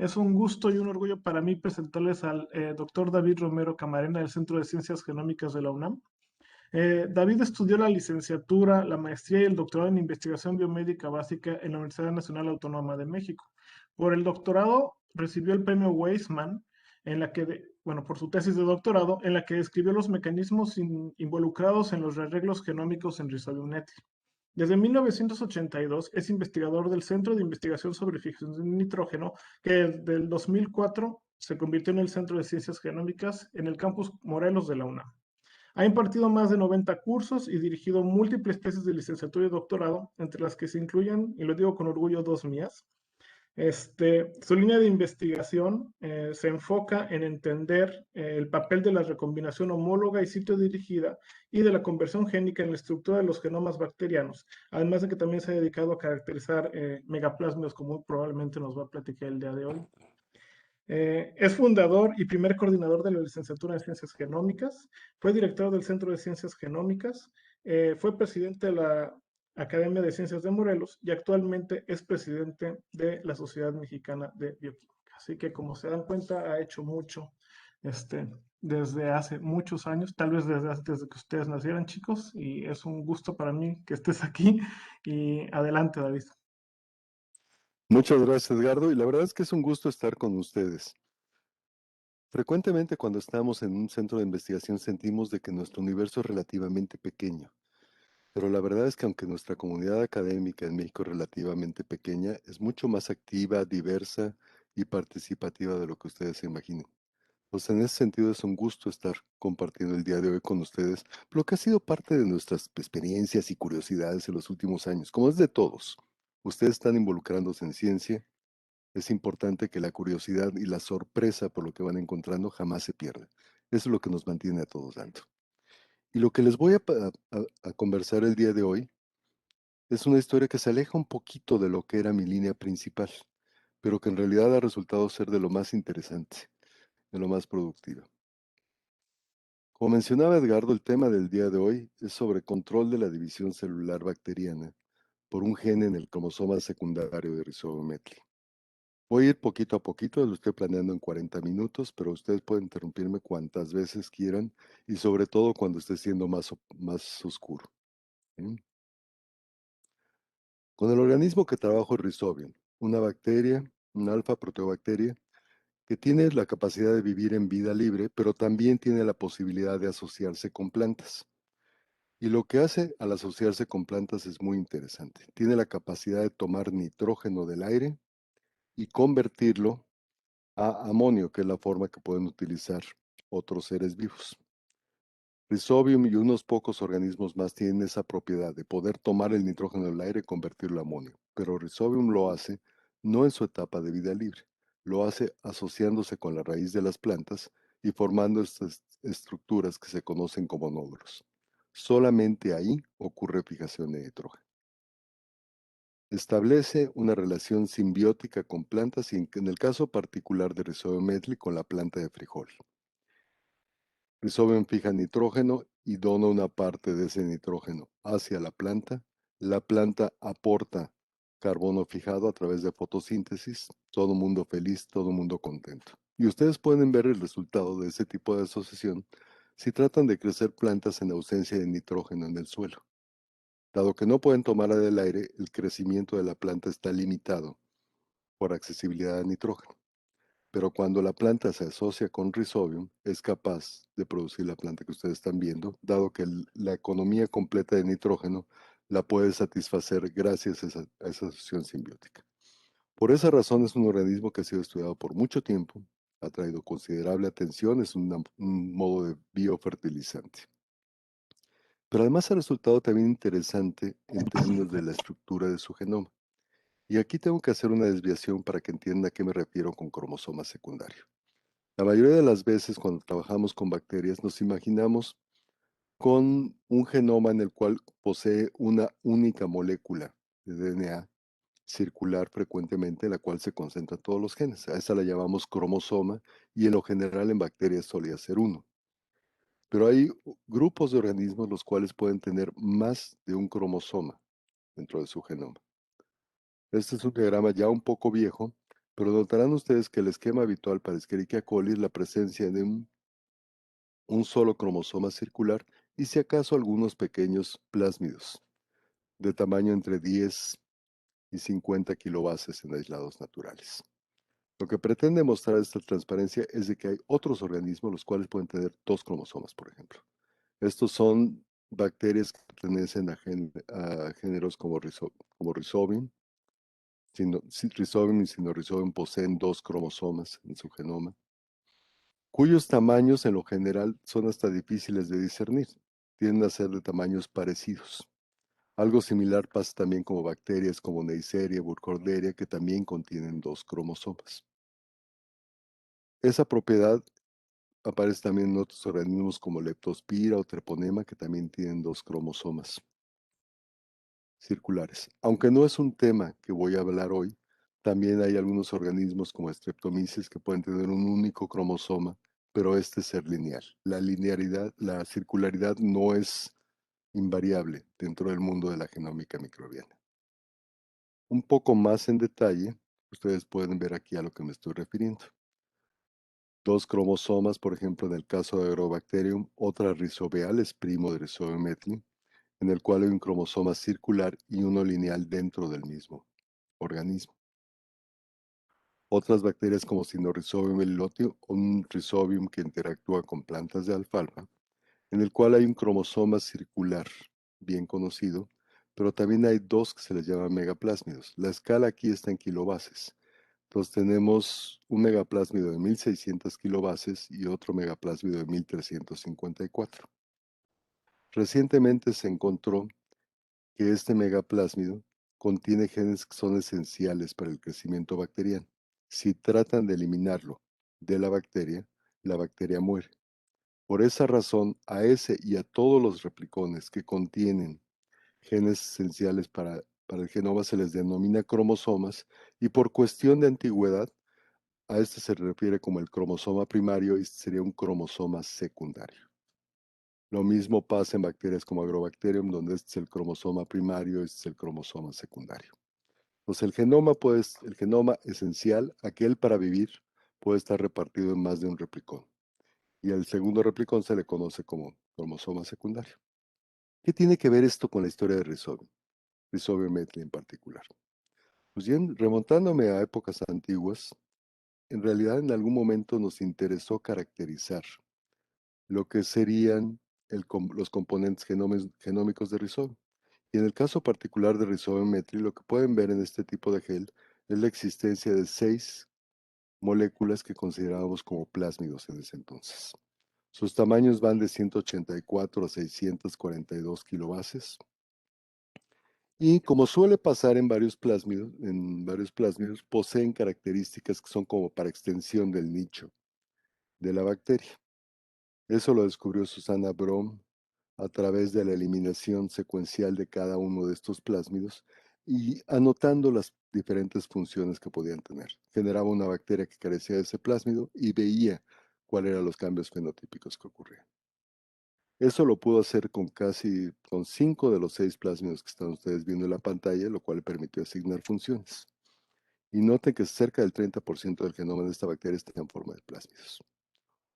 Es un gusto y un orgullo para mí presentarles al doctor David Romero Camarena del Centro de Ciencias Genómicas de la UNAM. David estudió la licenciatura, la maestría y el doctorado en investigación biomédica básica en la Universidad Nacional Autónoma de México. Por el doctorado recibió el premio Weizmann, por su tesis de doctorado, en la que describió los mecanismos involucrados en los rearreglos genómicos en Rhizobium nethi. Desde 1982 es investigador del Centro de Investigación sobre Fijación de Nitrógeno, que desde el 2004 se convirtió en el Centro de Ciencias Genómicas en el campus Morelos de la UNAM. Ha impartido más de 90 cursos y dirigido múltiples tesis de licenciatura y doctorado, entre las que se incluyen, y lo digo con orgullo, dos mías. Su línea de investigación se enfoca en entender el papel de la recombinación homóloga y sitio dirigida y de la conversión génica en la estructura de los genomas bacterianos, además de que también se ha dedicado a caracterizar megaplasmios, como probablemente nos va a platicar el día de hoy. Es fundador y primer coordinador de la licenciatura en Ciencias Genómicas, fue director del Centro de Ciencias Genómicas, fue presidente de la Academia de Ciencias de Morelos y actualmente es presidente de la Sociedad Mexicana de Bioquímica. Así que como se dan cuenta, ha hecho mucho desde hace muchos años, tal vez desde antes de que ustedes nacieran, chicos, y es un gusto para mí que estés aquí. Y adelante, David. Muchas gracias, Edgardo, y la verdad es que es un gusto estar con ustedes. Frecuentemente cuando estamos en un centro de investigación sentimos de que nuestro universo es relativamente pequeño, pero la verdad es que aunque nuestra comunidad académica en México es relativamente pequeña, es mucho más activa, diversa y participativa de lo que ustedes se imaginen. Pues en ese sentido es un gusto estar compartiendo el día de hoy con ustedes lo que ha sido parte de nuestras experiencias y curiosidades en los últimos años, como es de todos. Ustedes están involucrándose en ciencia. Es importante que la curiosidad y la sorpresa por lo que van encontrando jamás se pierda. Eso es lo que nos mantiene a todos dando. Y lo que les voy a conversar el día de hoy es una historia que se aleja un poquito de lo que era mi línea principal, pero que en realidad ha resultado ser de lo más interesante, de lo más productivo. Como mencionaba Edgardo, el tema del día de hoy es sobre control de la división celular bacteriana por un gen en el cromosoma secundario de Rhizobia metli. Voy a ir poquito a poquito, lo estoy planeando en 40 minutos, pero ustedes pueden interrumpirme cuantas veces quieran y sobre todo cuando esté siendo más oscuro. ¿Sí? Con el organismo que trabajo es Rhizobium, una bacteria, una alfa proteobacteria, que tiene la capacidad de vivir en vida libre, pero también tiene la posibilidad de asociarse con plantas. Y lo que hace al asociarse con plantas es muy interesante. Tiene la capacidad de tomar nitrógeno del aire y convertirlo a amonio, que es la forma que pueden utilizar otros seres vivos. Rhizobium y unos pocos organismos más tienen esa propiedad de poder tomar el nitrógeno del aire y convertirlo a amonio, pero Rhizobium lo hace no en su etapa de vida libre, lo hace asociándose con la raíz de las plantas y formando estas estructuras que se conocen como nódulos. Solamente ahí ocurre fijación de nitrógeno. Establece una relación simbiótica con plantas y en el caso particular de Rhizobium metli con la planta de frijol. Rhizobium fija nitrógeno y dona una parte de ese nitrógeno hacia la planta. La planta aporta carbono fijado a través de fotosíntesis. Todo mundo feliz, todo mundo contento. Y ustedes pueden ver el resultado de ese tipo de asociación si tratan de crecer plantas en ausencia de nitrógeno en el suelo. Dado que no pueden tomar del aire, el crecimiento de la planta está limitado por accesibilidad a nitrógeno. Pero cuando la planta se asocia con Rhizobium, es capaz de producir la planta que ustedes están viendo, dado que la economía completa de nitrógeno la puede satisfacer gracias a esa asociación simbiótica. Por esa razón es un organismo que ha sido estudiado por mucho tiempo, ha traído considerable atención, es un modo de biofertilizante. Pero además ha resultado también interesante en términos de la estructura de su genoma. Y aquí tengo que hacer una desviación para que entienda a qué me refiero con cromosoma secundario. La mayoría de las veces cuando trabajamos con bacterias nos imaginamos con un genoma en el cual posee una única molécula de DNA circular frecuentemente, en la cual se concentran todos los genes. A esa la llamamos cromosoma y en lo general en bacterias solía ser uno. Pero hay grupos de organismos los cuales pueden tener más de un cromosoma dentro de su genoma. Este es un diagrama ya un poco viejo, Pero notarán ustedes que el esquema habitual para Escherichia coli es la presencia de un solo cromosoma circular y si acaso algunos pequeños plásmidos de tamaño entre 10 y 50 kilobases en aislados naturales. Lo que pretende mostrar esta transparencia es de que hay otros organismos los cuales pueden tener dos cromosomas, por ejemplo. Estos son bacterias que pertenecen a géneros como, como Rhizobium. Rhizobium y Sinorhizobium poseen dos cromosomas en su genoma, cuyos tamaños en lo general son hasta difíciles de discernir. Tienden a ser de tamaños parecidos. Algo similar pasa también como bacterias como Neisseria, Burkholderia, que también contienen dos cromosomas. Esa propiedad aparece también en otros organismos como Leptospira o Treponema, que también tienen dos cromosomas circulares. Aunque no es un tema que voy a hablar hoy, también hay algunos organismos como Streptomyces que pueden tener un único cromosoma, pero este ser lineal. La linearidad, la circularidad no es invariable dentro del mundo de la genómica microbiana. Un poco más en detalle, ustedes pueden ver aquí a lo que me estoy refiriendo. Dos cromosomas, por ejemplo, en el caso de Agrobacterium, otra Rhizobial es primo de Rhizobium etli, en el cual hay un cromosoma circular y uno lineal dentro del mismo organismo. Otras bacterias como Sinorhizobium elilotium, un Rhizobium que interactúa con plantas de alfalfa, en el cual hay un cromosoma circular bien conocido, pero también hay dos que se les llama megaplásmidos. La escala aquí está en kilobases. Entonces tenemos un megaplásmido de 1600 kilobases y otro megaplásmido de 1354. Recientemente se encontró que este megaplásmido contiene genes que son esenciales para el crecimiento bacteriano. Si tratan de eliminarlo de la bacteria muere. Por esa razón, a ese y a todos los replicones que contienen genes esenciales para el genoma se les denomina cromosomas y por cuestión de antigüedad, a este se refiere como el cromosoma primario y este sería un cromosoma secundario. Lo mismo pasa en bacterias como Agrobacterium, donde este es el cromosoma primario, este es el cromosoma secundario. Pues el genoma esencial, aquel para vivir, puede estar repartido en más de un replicón. Y al segundo replicón se le conoce como cromosoma secundario. ¿Qué tiene que ver esto con la historia de Rhizobium? Rhizobium etli en particular. Pues bien, remontándome a épocas antiguas, en realidad en algún momento nos interesó caracterizar lo que serían los componentes genómicos de Rhizobium. Y en el caso particular de Rhizobium etli, lo que pueden ver en este tipo de gel es la existencia de 6 moléculas que considerábamos como plásmidos en ese entonces. Sus tamaños van de 184 a 642 kilobases. Y como suele pasar en varios plásmidos, poseen características que son como para extensión del nicho de la bacteria. Eso lo descubrió Susana Brom a través de la eliminación secuencial de cada uno de estos plásmidos y anotando las diferentes funciones que podían tener. Generaba una bacteria que carecía de ese plásmido y veía cuáles eran los cambios fenotípicos que ocurrían. Eso lo pudo hacer con 5 de los 6 plásmidos que están ustedes viendo en la pantalla, lo cual le permitió asignar funciones. Y noten que cerca del 30% del genoma de esta bacteria está en forma de plásmidos.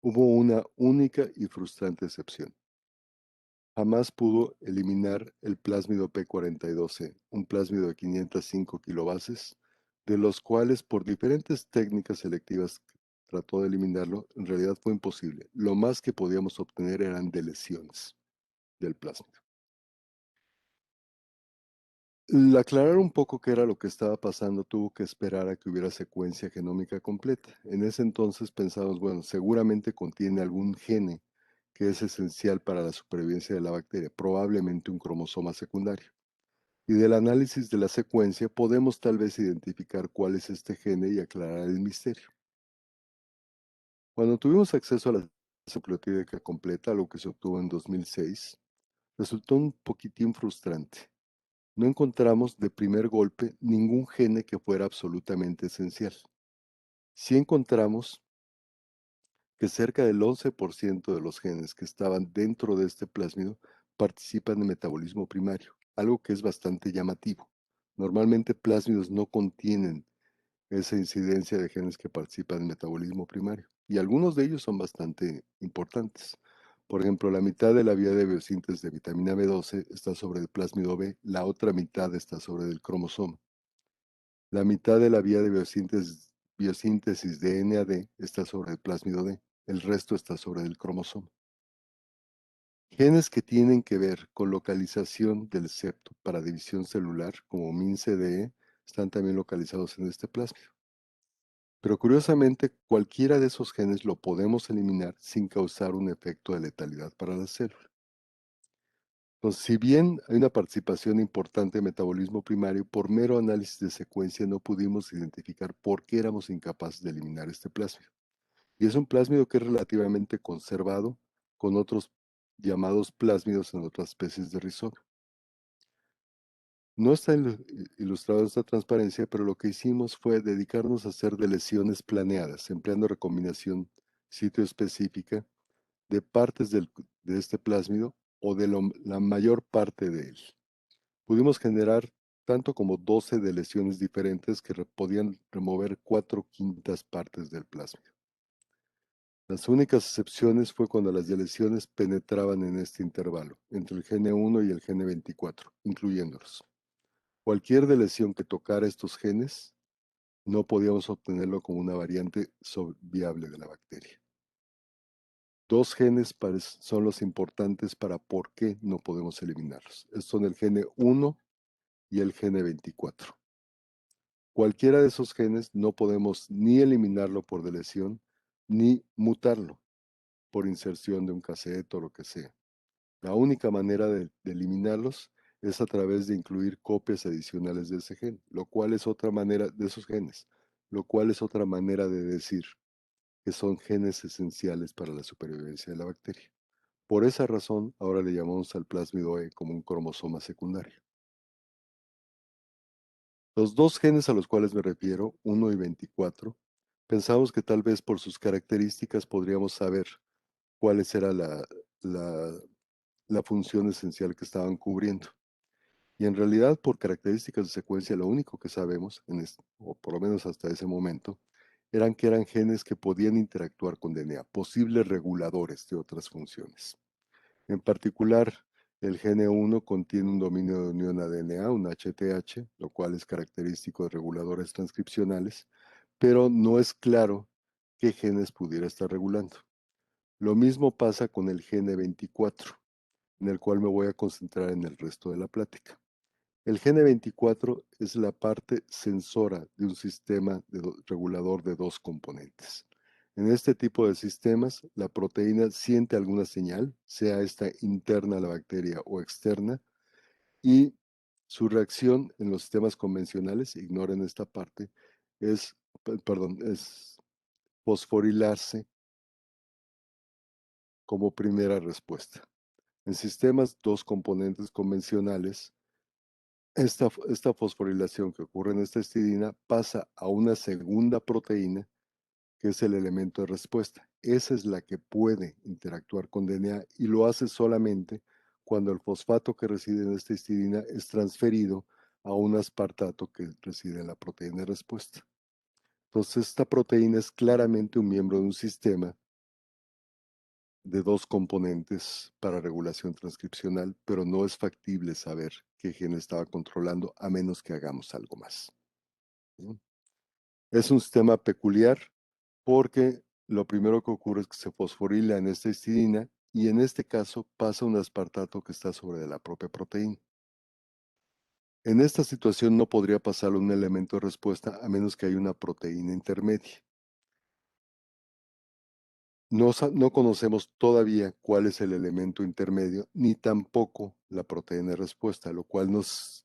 Hubo una única y frustrante excepción. Jamás pudo eliminar el plásmido P42C, un plásmido de 505 kilobases, de los cuales por diferentes técnicas selectivas trató de eliminarlo, en realidad fue imposible. Lo más que podíamos obtener eran deleciones del plásmido. Al aclarar un poco qué era lo que estaba pasando, tuvo que esperar a que hubiera secuencia genómica completa. En ese entonces pensamos, bueno, seguramente contiene algún gene que es esencial para la supervivencia de la bacteria, probablemente un cromosoma secundario. Y del análisis de la secuencia podemos tal vez identificar cuál es este gene y aclarar el misterio. Cuando tuvimos acceso a la enciclopedia completa, lo que se obtuvo en 2006, resultó un poquitín frustrante. No encontramos de primer golpe ningún gene que fuera absolutamente esencial. Sí encontramos que cerca del 11% de los genes que estaban dentro de este plásmido participan en metabolismo primario, algo que es bastante llamativo. Normalmente plásmidos no contienen esa incidencia de genes que participan en el metabolismo primario. Y algunos de ellos son bastante importantes. Por ejemplo, la mitad de la vía de biosíntesis de vitamina B12 está sobre el plásmido B, la otra mitad está sobre el cromosoma. La mitad de la vía de biosíntesis de NAD está sobre el plásmido D, el resto está sobre el cromosoma. Genes que tienen que ver con localización del septo para división celular, como MINCDE, están también localizados en este plásmido. Pero curiosamente, cualquiera de esos genes lo podemos eliminar sin causar un efecto de letalidad para la célula. Entonces, si bien hay una participación importante en metabolismo primario, por mero análisis de secuencia no pudimos identificar por qué éramos incapaces de eliminar este plásmido. Y es un plásmido que es relativamente conservado con otros llamados plásmidos en otras especies de rizoma. No está ilustrado esta transparencia, pero lo que hicimos fue dedicarnos a hacer de lesiones planeadas, empleando recombinación sitio específica de partes de este plásmido o de la mayor parte de él. Pudimos generar tanto como 12 de lesiones diferentes que podían remover 4/5 partes del plásmido. Las únicas excepciones fue cuando las deleciones penetraban en este intervalo, entre el Gn1 y el Gn24, incluyéndolos. Cualquier deleción que tocara estos genes, no podíamos obtenerlo como una variante viable de la bacteria. Dos genes son los importantes para por qué no podemos eliminarlos. Estos son el Gn1 y el Gn24. Cualquiera de esos genes no podemos ni eliminarlo por deleción, ni mutarlo por inserción de un cassette o lo que sea. La única manera de eliminarlos es a través de incluir copias adicionales de ese gen, lo cual es otra manera de esos genes, lo cual es otra manera de decir que son genes esenciales para la supervivencia de la bacteria. Por esa razón, ahora le llamamos al plásmido E como un cromosoma secundario. Los dos genes a los cuales me refiero, 1 y 24, pensamos que tal vez por sus características podríamos saber cuál era la función esencial que estaban cubriendo. Y en realidad, por características de secuencia, lo único que sabemos, o por lo menos hasta ese momento, eran que eran genes que podían interactuar con DNA, posibles reguladores de otras funciones. En particular, el Gn1 contiene un dominio de unión a DNA, un HTH, lo cual es característico de reguladores transcripcionales, pero no es claro qué genes pudiera estar regulando. Lo mismo pasa con el Gn24, en el cual me voy a concentrar en el resto de la plática. El Gn24 es la parte sensora de un sistema regulador de dos componentes. En este tipo de sistemas, la proteína siente alguna señal, sea esta interna a la bacteria o externa, y su reacción en los sistemas convencionales, ignoren esta parte, es fosforilarse como primera respuesta. En sistemas dos componentes convencionales, esta fosforilación que ocurre en esta histidina pasa a una segunda proteína que es el elemento de respuesta. Esa es la que puede interactuar con DNA y lo hace solamente cuando el fosfato que reside en esta histidina es transferido a un aspartato que reside en la proteína de respuesta. Entonces, esta proteína es claramente un miembro de un sistema de dos componentes para regulación transcripcional, pero no es factible saber qué gen estaba controlando a menos que hagamos algo más. Es un sistema peculiar porque lo primero que ocurre es que se fosforila en esta histidina y en este caso pasa un aspartato que está sobre la propia proteína. En esta situación no podría pasar un elemento de respuesta a menos que haya una proteína intermedia. No conocemos todavía cuál es el elemento intermedio, ni tampoco la proteína de respuesta, lo cual nos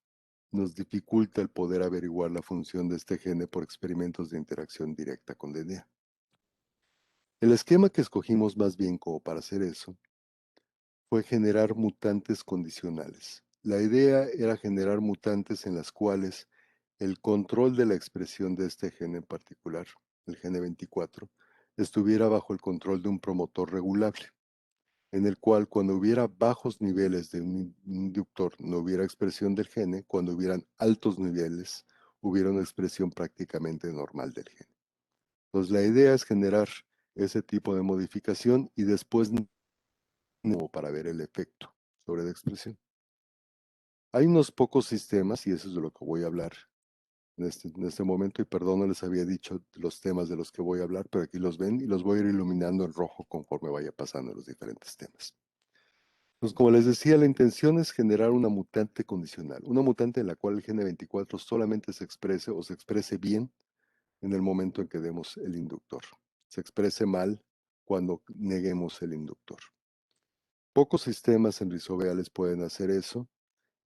dificulta el poder averiguar la función de este gene por experimentos de interacción directa con DNA. El esquema que escogimos más bien como para hacer eso fue generar mutantes condicionales. La idea era generar mutantes en las cuales el control de la expresión de este gen en particular, el Gn24, estuviera bajo el control de un promotor regulable, en el cual cuando hubiera bajos niveles de un inductor no hubiera expresión del gene, cuando hubieran altos niveles hubiera una expresión prácticamente normal del gen. Entonces la idea es generar ese tipo de modificación y después para ver el efecto sobre la expresión. Hay unos pocos sistemas, y eso es de lo que voy a hablar en este momento, y perdón, no les había dicho los temas de los que voy a hablar, pero aquí los ven y los voy a ir iluminando en rojo conforme vaya pasando los diferentes temas. Pues como les decía, la intención es generar una mutante condicional, una mutante en la cual el gen 24 solamente se exprese o se exprese bien en el momento en que demos el inductor. Se exprese mal cuando neguemos el inductor. Pocos sistemas en rizoveales pueden hacer eso,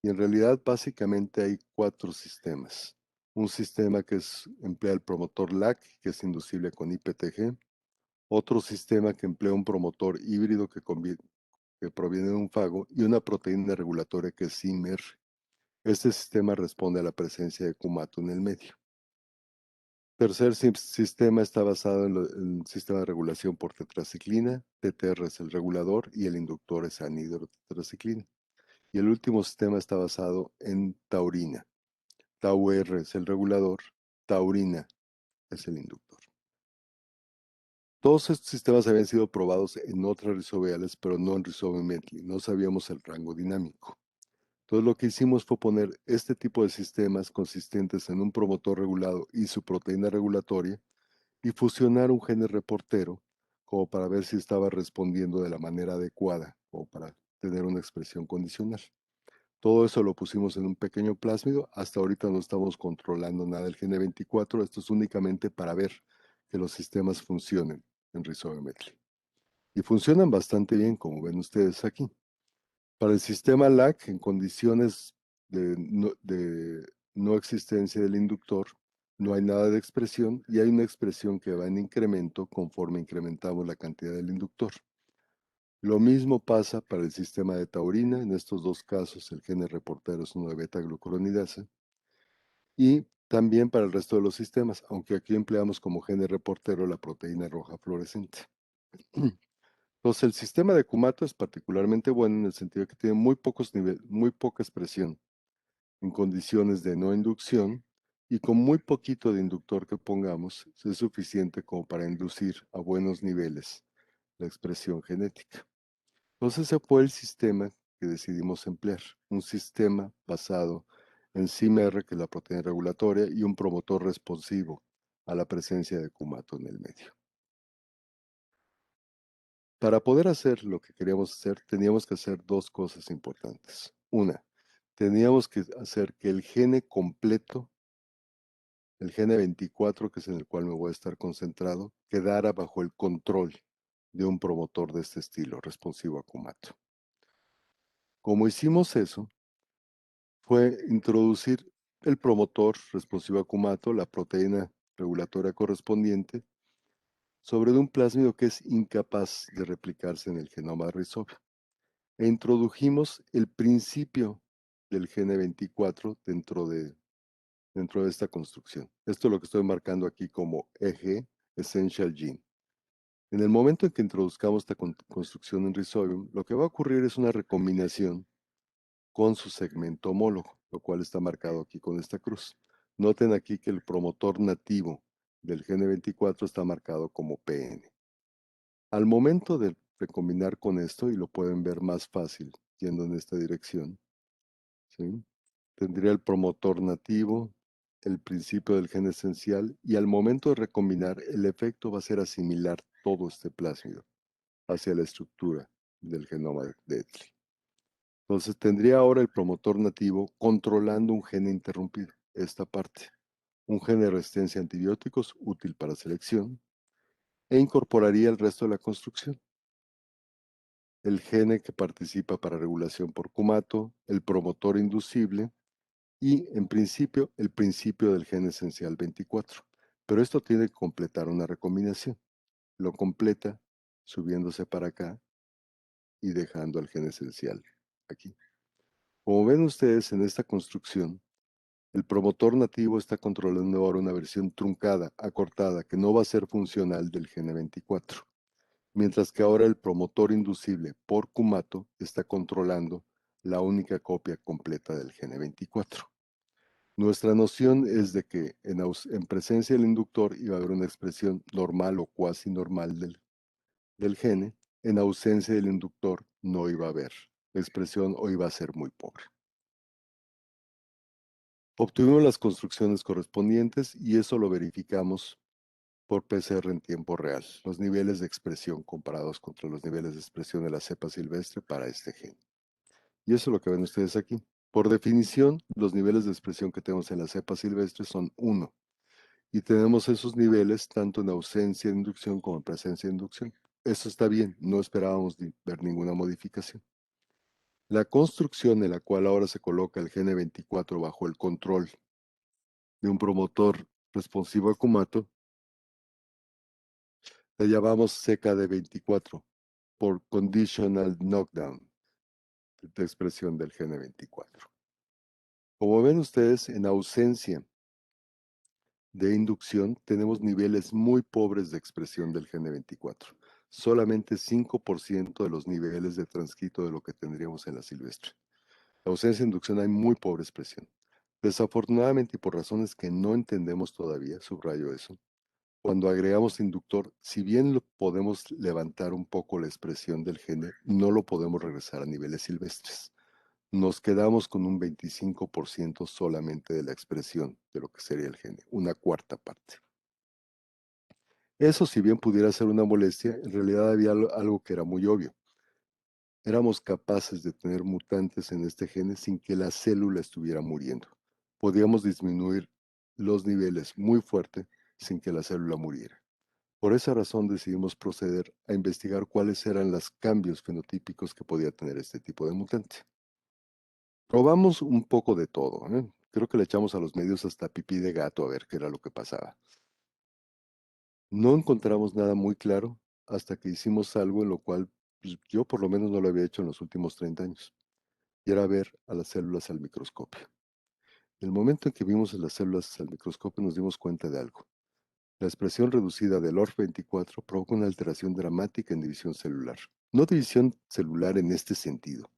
y en realidad básicamente hay 4 sistemas. Un sistema que emplea el promotor LAC, que es inducible con IPTG. Otro sistema que emplea un promotor híbrido que proviene de un fago y una proteína regulatoria que es IMER. Este sistema responde a la presencia de cumato en el medio. Tercer sistema está basado en el sistema de regulación por tetraciclina. TTR es el regulador y el inductor es anhidrotetraciclina. Y el último sistema está basado en taurina. TAU-R es el regulador, taurina es el inductor. Todos estos sistemas habían sido probados en otras rizoveales, pero no en Rhizobia medley. No sabíamos el rango dinámico. Entonces lo que hicimos fue poner este tipo de sistemas consistentes en un promotor regulado y su proteína regulatoria y fusionar un gene reportero como para ver si estaba respondiendo de la manera adecuada o para tener una expresión condicional. Todo eso lo pusimos en un pequeño plásmido. Hasta ahorita no estamos controlando nada del gene 24. Esto es únicamente para ver que los sistemas funcionen en Rhizobia medley. Y funcionan bastante bien, como ven ustedes aquí. Para el sistema LAC, en condiciones de no existencia del inductor, no hay nada de expresión y hay una expresión que va en incremento conforme incrementamos la cantidad del inductor. Lo mismo pasa para el sistema de taurina. En estos dos casos, el gene reportero es uno de beta-glucuronidasa. Y también para el resto de los sistemas, aunque aquí empleamos como gene reportero la proteína roja fluorescente. Entonces, el sistema de Kumato es particularmente bueno en el sentido de que tiene muy poca expresión en condiciones de no inducción, y con muy poquito de inductor que pongamos es suficiente como para inducir a buenos niveles la expresión genética. Entonces ese fue el sistema que decidimos emplear, un sistema basado en CIMR, que es la proteína regulatoria, y un promotor responsivo a la presencia de Kumato en el medio. Para poder hacer lo que queríamos hacer, teníamos que hacer dos cosas importantes. Una, teníamos que hacer que el gene completo, el gene 24, que es en el cual me voy a estar concentrado, quedara bajo el control de un promotor de este estilo, responsivo a Kumato. Como hicimos eso, fue introducir el promotor responsivo a Kumato, la proteína regulatoria correspondiente, sobre un plásmido que es incapaz de replicarse en el genoma de Rhizobia. E introdujimos el principio del gene 24 dentro de esta construcción. Esto es lo que estoy marcando aquí como eje Essential Gene. En el momento en que introduzcamos esta construcción en Rhizobium, lo que va a ocurrir es una recombinación con su segmento homólogo, lo cual está marcado aquí con esta cruz. Noten aquí que el promotor nativo del gene 24 está marcado como PN. Al momento de recombinar con esto, y lo pueden ver más fácil yendo en esta dirección, ¿sí? Tendría el promotor nativo, el principio del gen esencial, y al momento de recombinar, el efecto va a ser asimilar todo este plásmido hacia la estructura del genoma de Etli. Entonces tendría ahora el promotor nativo controlando un gen interrumpido, esta parte, un gen de resistencia a antibióticos útil para selección, e incorporaría el resto de la construcción. El gene que participa para regulación por Kumato, el promotor inducible y, en principio, el principio del gen esencial 24. Pero esto tiene que completar una recombinación. Lo completa subiéndose para acá y dejando el gen esencial aquí. Como ven ustedes en esta construcción, el promotor nativo está controlando ahora una versión truncada, acortada, que no va a ser funcional del gen 24, mientras que ahora el promotor inducible por Kumato está controlando la única copia completa del gen 24. Nuestra noción es de que en presencia del inductor iba a haber una expresión normal o cuasi normal del gene, en ausencia del inductor no iba a haber expresión o iba a ser muy pobre. Obtuvimos las construcciones correspondientes y eso lo verificamos por PCR en tiempo real, los niveles de expresión comparados contra los niveles de expresión de la cepa silvestre para este gen. Y eso es lo que ven ustedes aquí. Por definición, los niveles de expresión que tenemos en la cepa silvestre son 1. Y tenemos esos niveles tanto en ausencia de inducción como en presencia de inducción. Eso está bien, no esperábamos ver ninguna modificación. La construcción en la cual ahora se coloca el gene 24 bajo el control de un promotor responsivo a Kumato, la llamamos CKD24 por Conditional Knockdown de expresión del gene 24. Como ven ustedes, en ausencia de inducción tenemos niveles muy pobres de expresión del gene 24. Solamente 5% de los niveles de transcrito de lo que tendríamos en la silvestre. En ausencia de inducción hay muy pobre expresión. Desafortunadamente y por razones que no entendemos todavía, subrayo eso, cuando agregamos inductor, si bien lo podemos levantar un poco la expresión del gene, no lo podemos regresar a niveles silvestres. Nos quedamos con un 25% solamente de la expresión de lo que sería el gene, una cuarta parte. Eso, si bien pudiera ser una molestia, en realidad había algo que era muy obvio. Éramos capaces de tener mutantes en este gene sin que la célula estuviera muriendo. Podíamos disminuir los niveles muy fuerte sin que la célula muriera. Por esa razón decidimos proceder a investigar cuáles eran los cambios fenotípicos que podía tener este tipo de mutante. Probamos un poco de todo, ¿eh? Creo que le echamos a los medios hasta pipí de gato a ver qué era lo que pasaba. No encontramos nada muy claro hasta que hicimos algo en lo cual pues, yo por lo menos no lo había hecho en los últimos 30 años, y era ver a las células al microscopio. El momento en que vimos a las células al microscopio nos dimos cuenta de algo. La expresión reducida del ORF24 provoca una alteración dramática en división celular. No división celular en este sentido,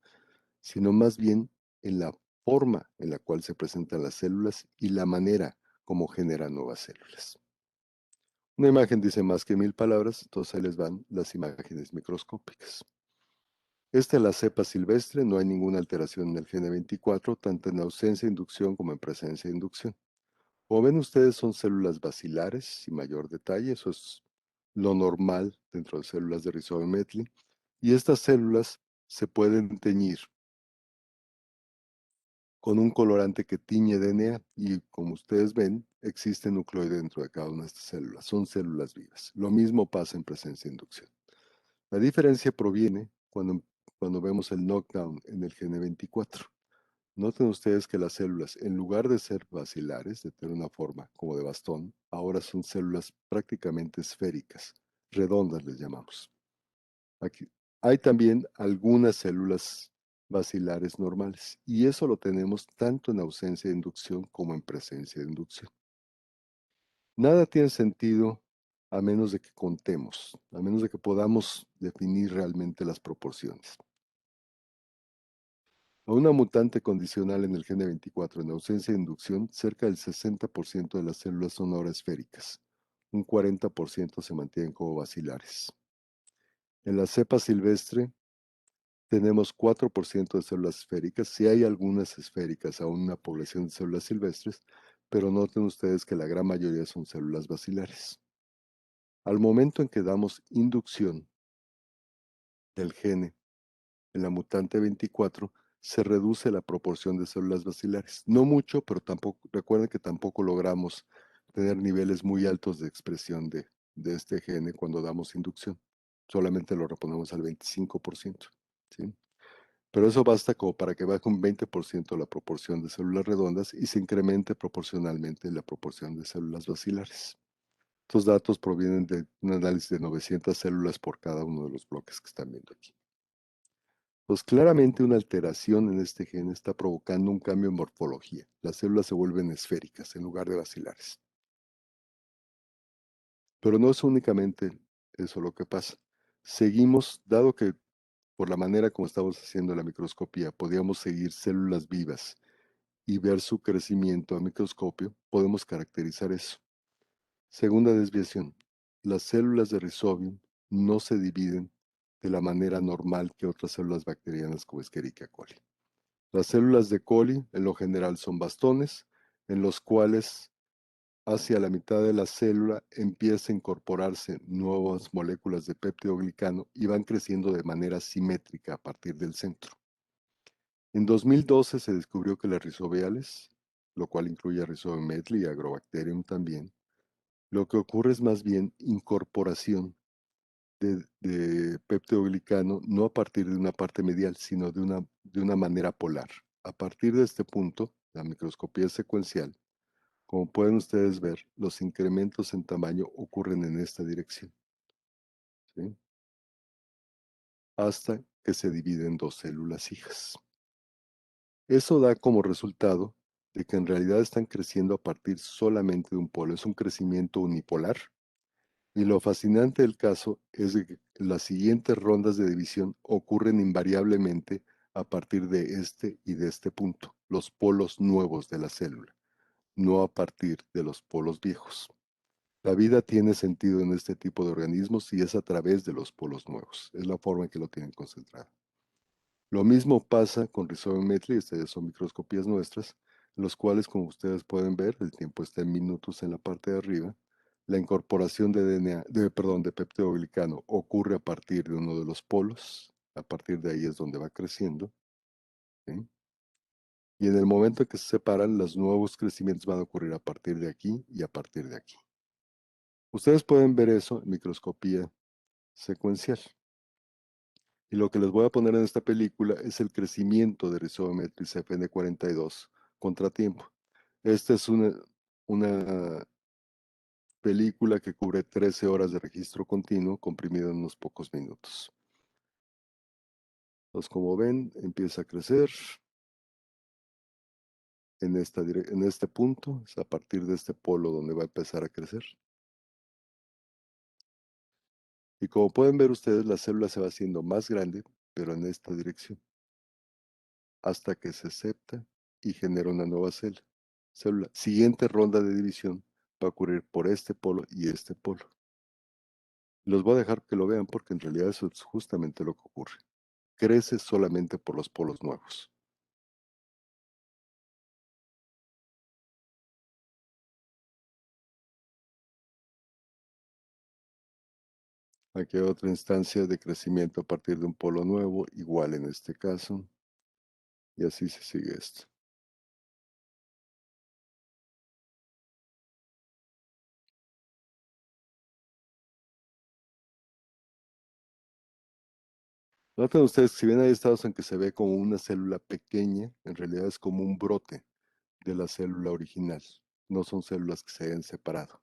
sino más bien en la forma en la cual se presentan las células y la manera como generan nuevas células. Una imagen dice más que 1000 palabras, entonces ahí les van las imágenes microscópicas. Esta es la cepa silvestre, no hay ninguna alteración en el gene 24, tanto en ausencia de inducción como en presencia de inducción. Como ven ustedes, son células bacilares, sin mayor detalle, eso es lo normal dentro de células de rizoma Methylene, y estas células se pueden teñir con un colorante que tiñe DNA y como ustedes ven, existe nucleoide dentro de cada una de estas células, son células vivas. Lo mismo pasa en presencia de inducción. La diferencia proviene cuando vemos el knockdown en el gene 24. Noten ustedes que las células, en lugar de ser bacilares, de tener una forma como de bastón, ahora son células prácticamente esféricas, redondas les llamamos. Aquí hay también algunas células bacilares normales, y eso lo tenemos tanto en ausencia de inducción como en presencia de inducción. Nada tiene sentido a menos de que contemos, a menos de que podamos definir realmente las proporciones. A una mutante condicional en el gene 24 en ausencia de inducción, cerca del 60% de las células son ahora esféricas. Un 40% se mantienen como bacilares. En la cepa silvestre tenemos 4% de células esféricas. Sí hay algunas esféricas, aún una población de células silvestres, pero noten ustedes que la gran mayoría son células bacilares. Al momento en que damos inducción del gene en la mutante 24, se reduce la proporción de células bacilares. No mucho, pero tampoco, recuerden que tampoco logramos tener niveles muy altos de expresión de este gene cuando damos inducción. Solamente lo reponemos al 25%. ¿Sí? Pero eso basta como para que baje un 20% la proporción de células redondas y se incremente proporcionalmente la proporción de células bacilares. Estos datos provienen de un análisis de 900 células por cada uno de los bloques que están viendo aquí. Pues claramente una alteración en este gen está provocando un cambio en morfología. Las células se vuelven esféricas en lugar de bacilares. Pero no es únicamente eso lo que pasa. Seguimos, dado que por la manera como estamos haciendo la microscopía, podíamos seguir células vivas y ver su crecimiento a microscopio, podemos caracterizar eso. Segunda desviación. Las células de Rhizobium no se dividen de la manera normal que otras células bacterianas como Escherichia coli. Las células de coli en lo general son bastones en los cuales hacia la mitad de la célula empieza a incorporarse nuevas moléculas de peptidoglicano y van creciendo de manera simétrica a partir del centro. En 2012 se descubrió que las rizobiales, lo cual incluye a Rhizobium metli y Agrobacterium también, lo que ocurre es más bien incorporación de peptidoglicano no a partir de una parte medial, sino de una manera polar. A partir de este punto, la microscopía secuencial, como pueden ustedes ver, los incrementos en tamaño ocurren en esta dirección, ¿sí? Hasta que se dividen dos células hijas. Eso da como resultado de que en realidad están creciendo a partir solamente de un polo. Es un crecimiento unipolar. Y lo fascinante del caso es de que las siguientes rondas de división ocurren invariablemente a partir de este y de este punto, los polos nuevos de la célula, no a partir de los polos viejos. La vida tiene sentido en este tipo de organismos y es a través de los polos nuevos. Es la forma en que lo tienen concentrado. Lo mismo pasa con Rhizobium metli, estas son microscopías nuestras, en los cuales, como ustedes pueden ver, el tiempo está en minutos en la parte de arriba. La incorporación de DNA, de peptidoglicano ocurre a partir de uno de los polos. A partir de ahí es donde va creciendo, ¿sí? Y en el momento en que se separan, los nuevos crecimientos van a ocurrir a partir de aquí y a partir de aquí. Ustedes pueden ver eso en microscopía secuencial. Y lo que les voy a poner en esta película es el crecimiento de Rhizobium metris FN42 contratiempo. Esta es una película que cubre 13 horas de registro continuo comprimido en unos pocos minutos. Entonces, como ven, empieza a crecer en este punto, es a partir de este polo donde va a empezar a crecer. Y como pueden ver ustedes, la célula se va haciendo más grande, pero en esta dirección, hasta que se septa y genera una nueva célula. Siguiente ronda de división va a ocurrir por este polo y este polo. Los voy a dejar que lo vean porque en realidad eso es justamente lo que ocurre. Crece solamente por los polos nuevos. Aquí hay otra instancia de crecimiento a partir de un polo nuevo, igual en este caso. Y así se sigue esto. Noten ustedes, si bien hay estados en que se ve como una célula pequeña, en realidad es como un brote de la célula original. No son células que se hayan separado,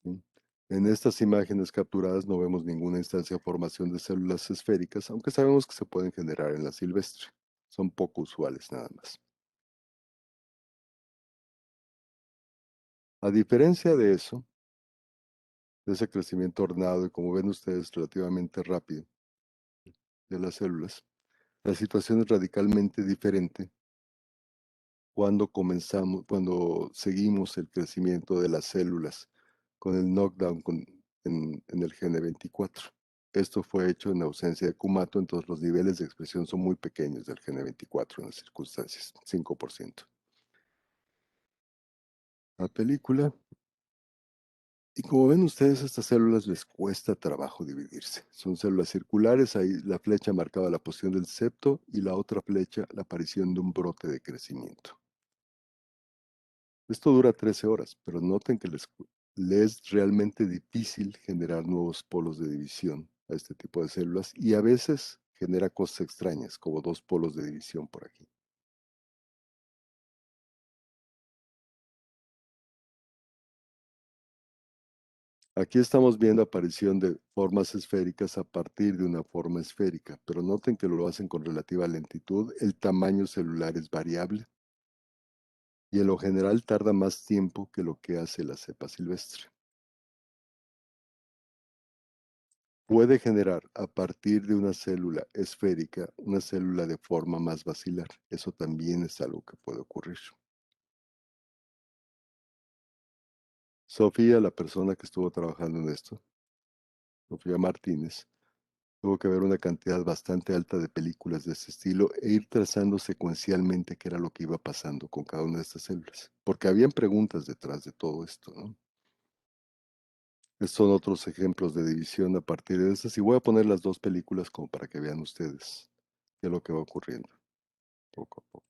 ¿sí? En estas imágenes capturadas no vemos ninguna instancia de formación de células esféricas, aunque sabemos que se pueden generar en la silvestre. Son poco usuales nada más. A diferencia de eso, de ese crecimiento ordenado y como ven ustedes relativamente rápido de las células, la situación es radicalmente diferente cuando seguimos el crecimiento de las células con el knockdown en el gene 24. Esto fue hecho en ausencia de Kumato, entonces los niveles de expresión son muy pequeños del gene 24 en las circunstancias, 5%. La película, y como ven ustedes, a estas células les cuesta trabajo dividirse. Son células circulares, ahí la flecha marcaba la posición del septo y la otra flecha la aparición de un brote de crecimiento. Esto dura 13 horas, pero noten que les es realmente difícil generar nuevos polos de división a este tipo de células y a veces genera cosas extrañas, como dos polos de división por aquí. Aquí estamos viendo aparición de formas esféricas a partir de una forma esférica, pero noten que lo hacen con relativa lentitud, el tamaño celular es variable y en lo general tarda más tiempo que lo que hace la cepa silvestre. puede generar a partir de una célula esférica una célula de forma más basilar. Eso también es algo que puede ocurrir. Sofía, la persona que estuvo trabajando en esto, Sofía Martínez, tuvo que ver una cantidad bastante alta de películas de ese estilo e ir trazando secuencialmente qué era lo que iba pasando con cada una de estas células. Porque habían preguntas detrás de todo esto, ¿no? Estos son otros ejemplos de división a partir de estas. Y voy a poner las dos películas como para que vean ustedes qué es lo que va ocurriendo poco a poco.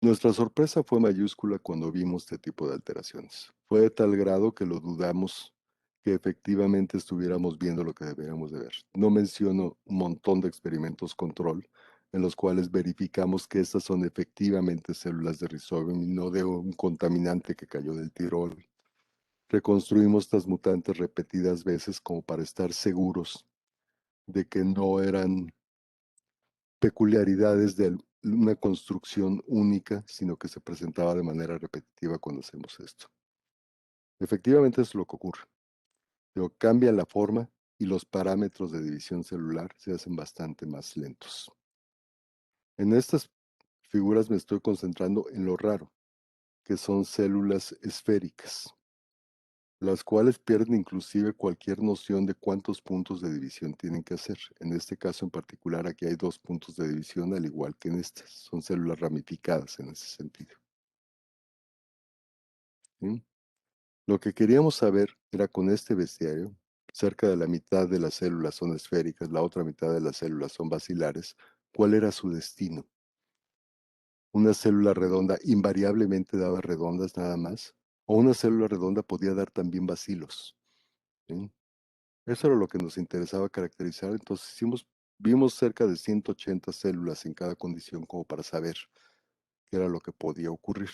Nuestra sorpresa fue mayúscula cuando vimos este tipo de alteraciones. Fue de tal grado que lo dudamos que efectivamente estuviéramos viendo lo que deberíamos de ver. No menciono un montón de experimentos control en los cuales verificamos que estas son efectivamente células de Rhizobium y no de un contaminante que cayó del Tirol. Reconstruimos estas mutantes repetidas veces como para estar seguros de que no eran peculiaridades de una construcción única, sino que se presentaba de manera repetitiva cuando hacemos esto. Efectivamente es lo que ocurre. Pero cambia la forma y los parámetros de división celular se hacen bastante más lentos. En estas figuras me estoy concentrando en lo raro, que son células esféricas, las cuales pierden inclusive cualquier noción de cuántos puntos de división tienen que hacer. En este caso en particular, aquí hay 2 puntos de división, al igual que en estas. Son células ramificadas en ese sentido. ¿Sí? Lo que queríamos saber era con este bestiario, cerca de la mitad de las células son esféricas, la otra mitad de las células son basilares, ¿cuál era su destino? ¿Una célula redonda invariablemente daba redondas nada más? ¿O una célula redonda podía dar también bacilos? ¿Sí? Eso era lo que nos interesaba caracterizar. Entonces vimos cerca de 180 células en cada condición como para saber qué era lo que podía ocurrir.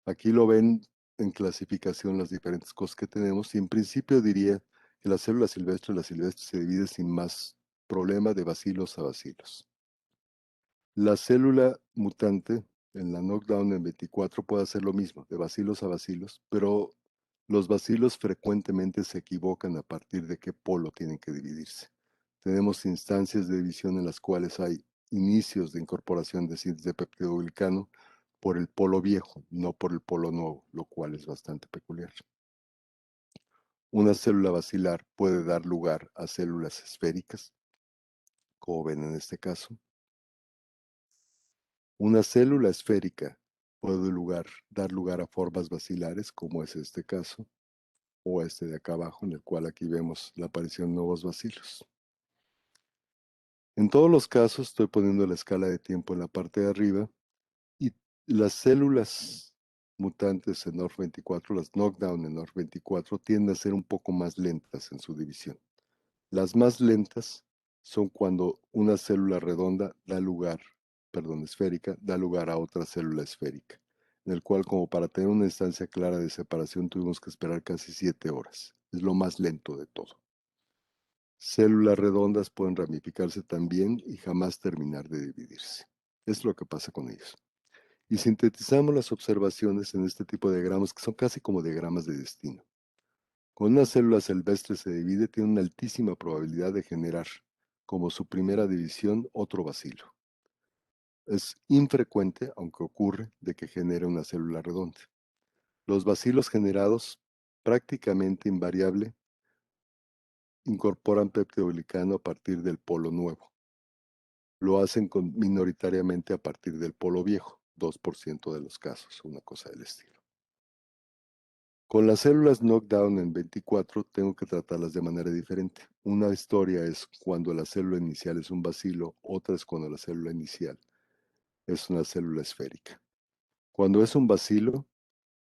Aquí lo ven en clasificación las diferentes cosas que tenemos y en principio diría que la silvestre se divide sin más problema de bacilos a bacilos. La célula mutante en la knockdown en 24 puede hacer lo mismo, de bacilos a bacilos, pero los bacilos frecuentemente se equivocan a partir de qué polo tienen que dividirse. Tenemos instancias de división en las cuales hay inicios de incorporación de síntesis de peptidoglicano por el polo viejo, no por el polo nuevo, lo cual es bastante peculiar. Una célula basilar puede dar lugar a células esféricas, como ven en este caso. Una célula esférica puede dar lugar a formas basilares, como es este caso, o este de acá abajo, en el cual aquí vemos la aparición de nuevos bacilos. En todos los casos, estoy poniendo la escala de tiempo en la parte de arriba, y las células mutantes en OR24, las knockdown en OR24, tienden a ser un poco más lentas en su división. Las más lentas son cuando una célula redonda esférica, da lugar a otra célula esférica, en el cual como para tener una instancia clara de separación tuvimos que esperar casi 7 horas. Es lo más lento de todo. Células redondas pueden ramificarse también y jamás terminar de dividirse. Es lo que pasa con ellos. Y sintetizamos las observaciones en este tipo de diagramas que son casi como diagramas de destino. Cuando una célula silvestre se divide, tiene una altísima probabilidad de generar, como su primera división, otro bacilo. Es infrecuente, aunque ocurre, de que genere una célula redonda. Los bacilos generados, prácticamente invariable, incorporan peptidoglicano a partir del polo nuevo. Lo hacen minoritariamente a partir del polo viejo, 2% de los casos, una cosa del estilo. Con las células knockdown en 24 tengo que tratarlas de manera diferente. Una historia es cuando la célula inicial es un bacilo, otra es cuando la célula inicial es una célula esférica. Cuando es un bacilo,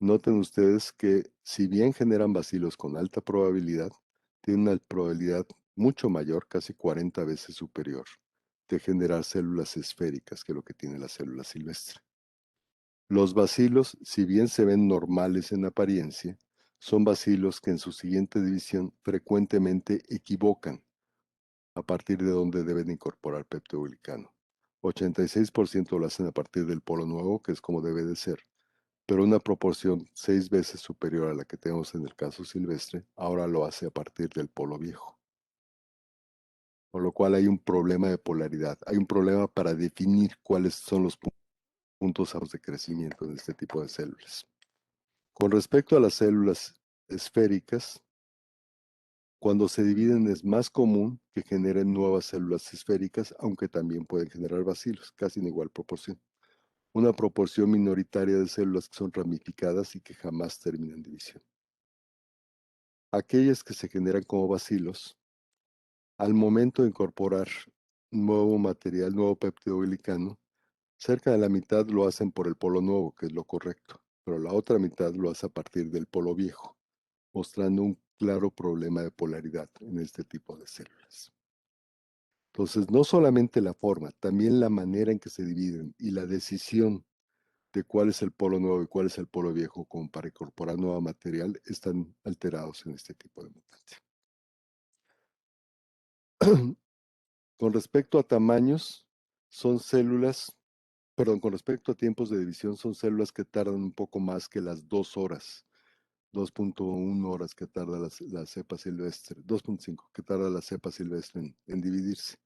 noten ustedes que si bien generan bacilos con alta probabilidad, tienen una probabilidad mucho mayor, casi 40 veces superior, de generar células esféricas que lo que tiene la célula silvestre. Los bacilos, si bien se ven normales en apariencia, son bacilos que en su siguiente división frecuentemente equivocan a partir de donde deben incorporar peptidoglicano. 86% lo hacen a partir del polo nuevo, que es como debe de ser, pero una proporción 6 veces superior a la que tenemos en el caso silvestre, ahora lo hace a partir del polo viejo. Con lo cual hay un problema de polaridad, hay un problema para definir cuáles son los puntos altos de crecimiento de este tipo de células. Con respecto a las células esféricas, cuando se dividen es más común que generen nuevas células esféricas, aunque también pueden generar bacilos, casi en igual proporción. Una proporción minoritaria de células que son ramificadas y que jamás terminan división. Aquellas que se generan como bacilos, al momento de incorporar nuevo material, nuevo peptidoglicano, cerca de la mitad lo hacen por el polo nuevo, que es lo correcto, pero la otra mitad lo hace a partir del polo viejo, mostrando un claro problema de polaridad en este tipo de células. Entonces, no solamente la forma, también la manera en que se dividen y la decisión de cuál es el polo nuevo y cuál es el polo viejo como para incorporar nuevo material están alterados en este tipo de mutante. Con respecto a tamaños, son células, perdón, con respecto a tiempos de división, son células que tardan un poco más que las 2 horas, 2.1 horas que tarda la cepa silvestre, 2.5 que tarda la cepa silvestre en dividirse.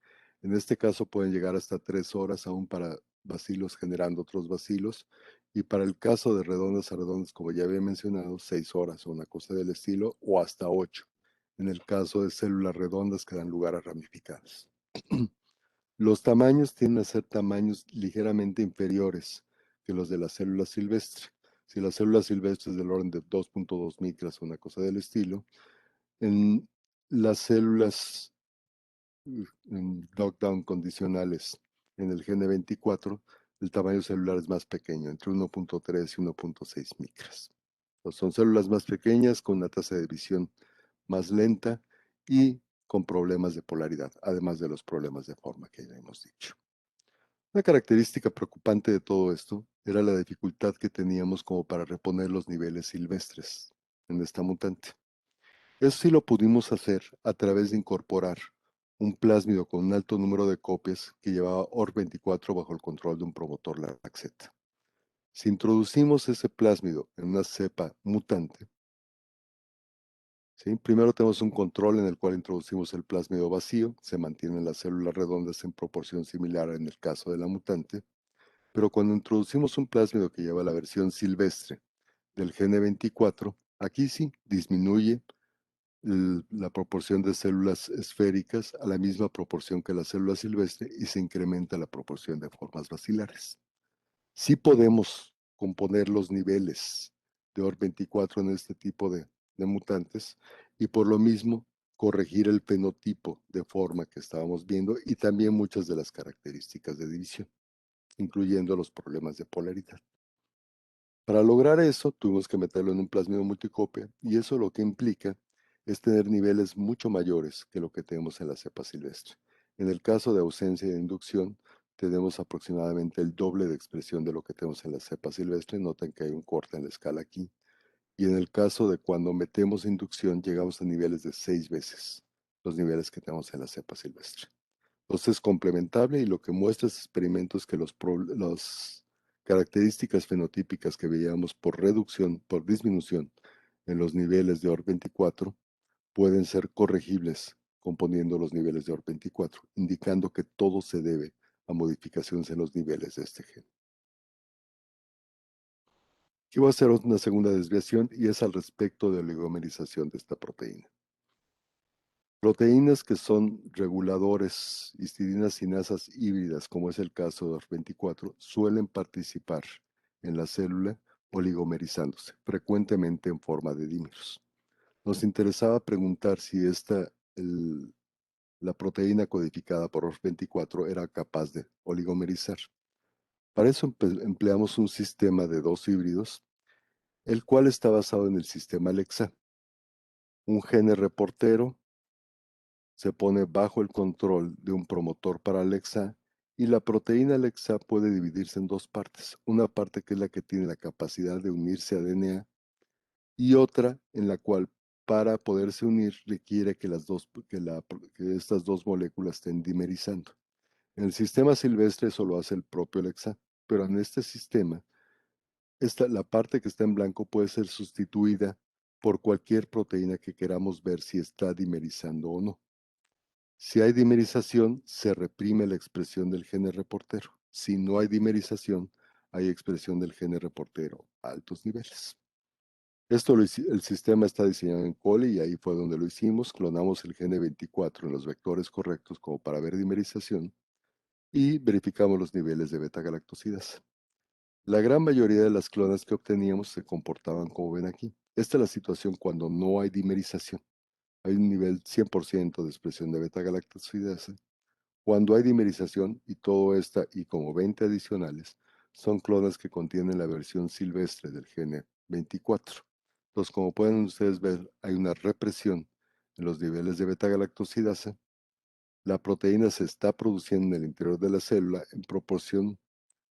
En este caso pueden llegar hasta 3 horas aún para bacilos generando otros bacilos, y para el caso de redondas a redondas, como ya había mencionado, 6 horas o una cosa del estilo, o hasta 8, en el caso de células redondas que dan lugar a ramificadas. Los tamaños tienden a ser tamaños ligeramente inferiores que los de las células silvestres. Si la célula silvestre es del orden de 2.2 micras o una cosa del estilo, en las células en knockdown condicionales en el GN24, el tamaño celular es más pequeño, entre 1.3 y 1.6 micras. Entonces, son células más pequeñas con una tasa de división más lenta y con problemas de polaridad, además de los problemas de forma que ya hemos dicho. Una característica preocupante de todo esto era la dificultad que teníamos como para reponer los niveles silvestres en esta mutante. Eso sí lo pudimos hacer a través de incorporar un plásmido con un alto número de copias que llevaba OR24 bajo el control de un promotor Laxeta. Si introducimos ese plásmido en una cepa mutante, ¿sí? Primero tenemos un control en el cual introducimos el plásmido vacío, se mantienen las células redondas en proporción similar en el caso de la mutante, pero cuando introducimos un plásmido que lleva la versión silvestre del GN24, aquí sí disminuye la proporción de células esféricas a la misma proporción que la célula silvestre y se incrementa la proporción de formas bacilares. Sí podemos componer los niveles de OR24 en este tipo de mutantes y por lo mismo corregir el fenotipo de forma que estábamos viendo y también muchas de las características de división, incluyendo los problemas de polaridad. Para lograr eso, tuvimos que meterlo en un plasmido multicopia y eso lo que implica es tener niveles mucho mayores que lo que tenemos en la cepa silvestre. En el caso de ausencia de inducción, tenemos aproximadamente el doble de expresión de lo que tenemos en la cepa silvestre. Noten que hay un corte en la escala aquí. Y en el caso de cuando metemos inducción, llegamos a niveles de 6 veces los niveles que tenemos en la cepa silvestre. Entonces es complementable y lo que muestra este experimento es que las características fenotípicas que veíamos por reducción, por disminución en los niveles de OR24 pueden ser corregibles componiendo los niveles de OR24, indicando que todo se debe a modificaciones en los niveles de este gen. Aquí voy a hacer una segunda desviación y es al respecto de la oligomerización de esta proteína. Proteínas que son reguladores, histidinas sinasas híbridas, como es el caso de OR24, suelen participar en la célula oligomerizándose, frecuentemente en forma de dímeros. Nos interesaba preguntar si la proteína codificada por OR24 era capaz de oligomerizar. Para eso empleamos un sistema de dos híbridos, el cual está basado en el sistema Alexa. Un gene reportero se pone bajo el control de un promotor para Alexa y la proteína Alexa puede dividirse en dos partes. Una parte que es la que tiene la capacidad de unirse a DNA y otra en la cual para poderse unir requiere que estas dos moléculas estén dimerizando. En el sistema silvestre eso lo hace el propio Alexa, pero en este sistema, la parte que está en blanco puede ser sustituida por cualquier proteína que queramos ver si está dimerizando o no. Si hay dimerización, se reprime la expresión del gene reportero. Si no hay dimerización, hay expresión del gene reportero a altos niveles. El sistema está diseñado en coli y ahí fue donde lo hicimos. Clonamos el gene 24 en los vectores correctos como para ver dimerización y verificamos los niveles de beta-galactosidasa. La gran mayoría de las clonas que obteníamos se comportaban como ven aquí. Esta es la situación cuando no hay dimerización. Hay un nivel 100% de expresión de beta-galactosidasa. Cuando hay dimerización y todo esta y como 20 adicionales, son clonas que contienen la versión silvestre del gene 24. Entonces, como pueden ustedes ver, hay una represión en los niveles de beta-galactosidasa. La proteína se está produciendo en el interior de la célula en proporción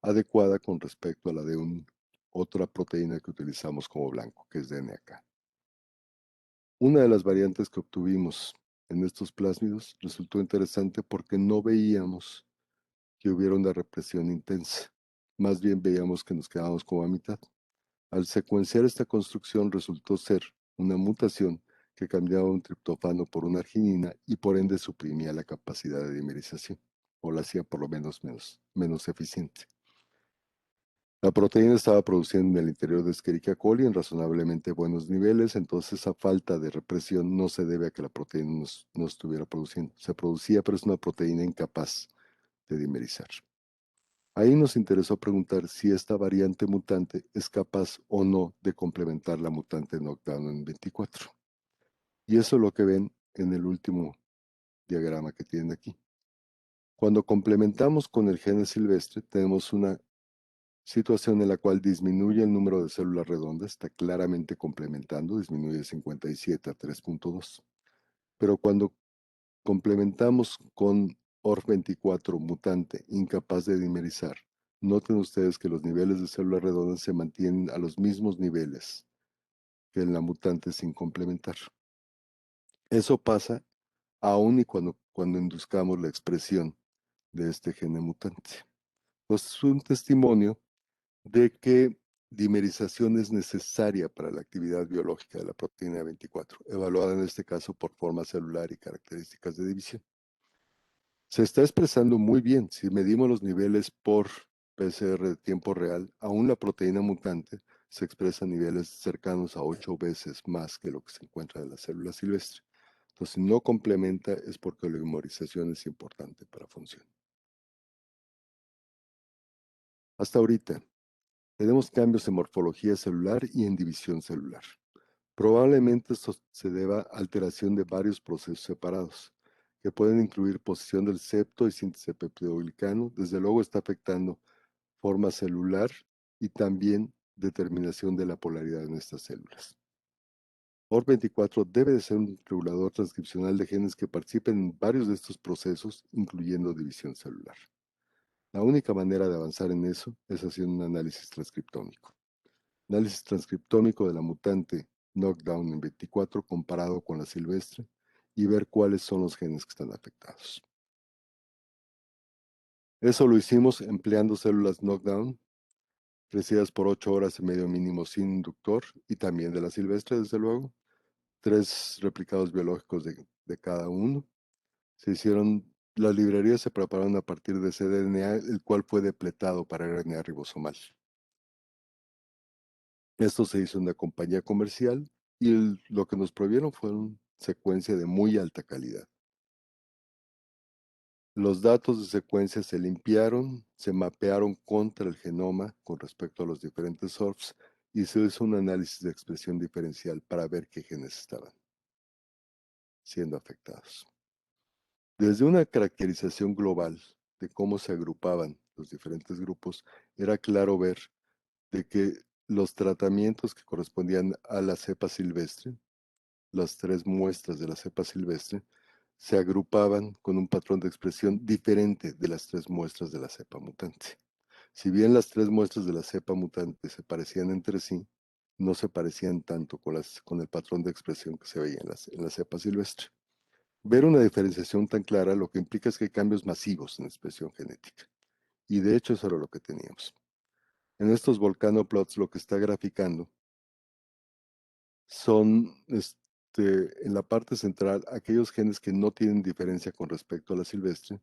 adecuada con respecto a la de otra proteína que utilizamos como blanco, que es DNAK. Una de las variantes que obtuvimos en estos plásmidos resultó interesante porque no veíamos que hubiera una represión intensa. Más bien veíamos que nos quedábamos como a mitad. Al secuenciar esta construcción resultó ser una mutación que cambiaba un triptofano por una arginina y por ende suprimía la capacidad de dimerización, o la hacía por lo menos eficiente. La proteína estaba produciendo en el interior de Escherichia coli en razonablemente buenos niveles, entonces esa falta de represión no se debe a que la proteína no estuviera produciendo. Se producía, pero es una proteína incapaz de dimerizar. Ahí nos interesó preguntar si esta variante mutante es capaz o no de complementar la mutante knockdown en 24. Y eso es lo que ven en el último diagrama que tienen aquí. Cuando complementamos con el gene silvestre, tenemos una situación en la cual disminuye el número de células redondas, está claramente complementando, disminuye de 57 a 3.2. Pero cuando complementamos con ORF24 mutante incapaz de dimerizar, noten ustedes que los niveles de células redondas se mantienen a los mismos niveles que en la mutante sin complementar. Eso pasa aún y cuando induzcamos la expresión de este gene mutante. Pues es un testimonio de que dimerización es necesaria para la actividad biológica de la proteína 24, evaluada en este caso por forma celular y características de división. Se está expresando muy bien. Si medimos los niveles por PCR de tiempo real, aún la proteína mutante se expresa a niveles cercanos a 8 veces más que lo que se encuentra en la célula silvestre. Entonces, si no complementa es porque la dimerización es importante para función. Hasta ahorita, tenemos cambios en morfología celular y en división celular. Probablemente esto se deba a alteración de varios procesos separados, que pueden incluir posición del septo y síntesis de peptidoglicano. Desde luego está afectando forma celular y también determinación de la polaridad en estas células. OR24 debe de ser un regulador transcripcional de genes que participen en varios de estos procesos, incluyendo división celular. La única manera de avanzar en eso es haciendo un análisis transcriptómico. Análisis transcriptómico de la mutante knockdown en 24 comparado con la silvestre y ver cuáles son los genes que están afectados. Eso lo hicimos empleando células knockdown crecidas por 8 horas y medio mínimo sin inductor y también de la silvestre, desde luego. 3 replicados biológicos de cada uno. Las librerías se prepararon a partir de cDNA, el cual fue depletado para RNA ribosomal. Esto se hizo en una compañía comercial y lo que nos provieron fue una secuencia de muy alta calidad. Los datos de secuencia se limpiaron, se mapearon contra el genoma con respecto a los diferentes ORFs y se hizo un análisis de expresión diferencial para ver qué genes estaban siendo afectados. Desde una caracterización global de cómo se agrupaban los diferentes grupos, era claro ver de que los tratamientos que correspondían a la cepa silvestre, las 3 muestras de la cepa silvestre, se agrupaban con un patrón de expresión diferente de las 3 muestras de la cepa mutante. Si bien las 3 muestras de la cepa mutante se parecían entre sí, no se parecían tanto con el patrón de expresión que se veía en la cepa silvestre. Ver una diferenciación tan clara lo que implica es que hay cambios masivos en la expresión genética. Y de hecho eso era lo que teníamos. En estos volcanoplots lo que está graficando son en la parte central aquellos genes que no tienen diferencia con respecto a la silvestre.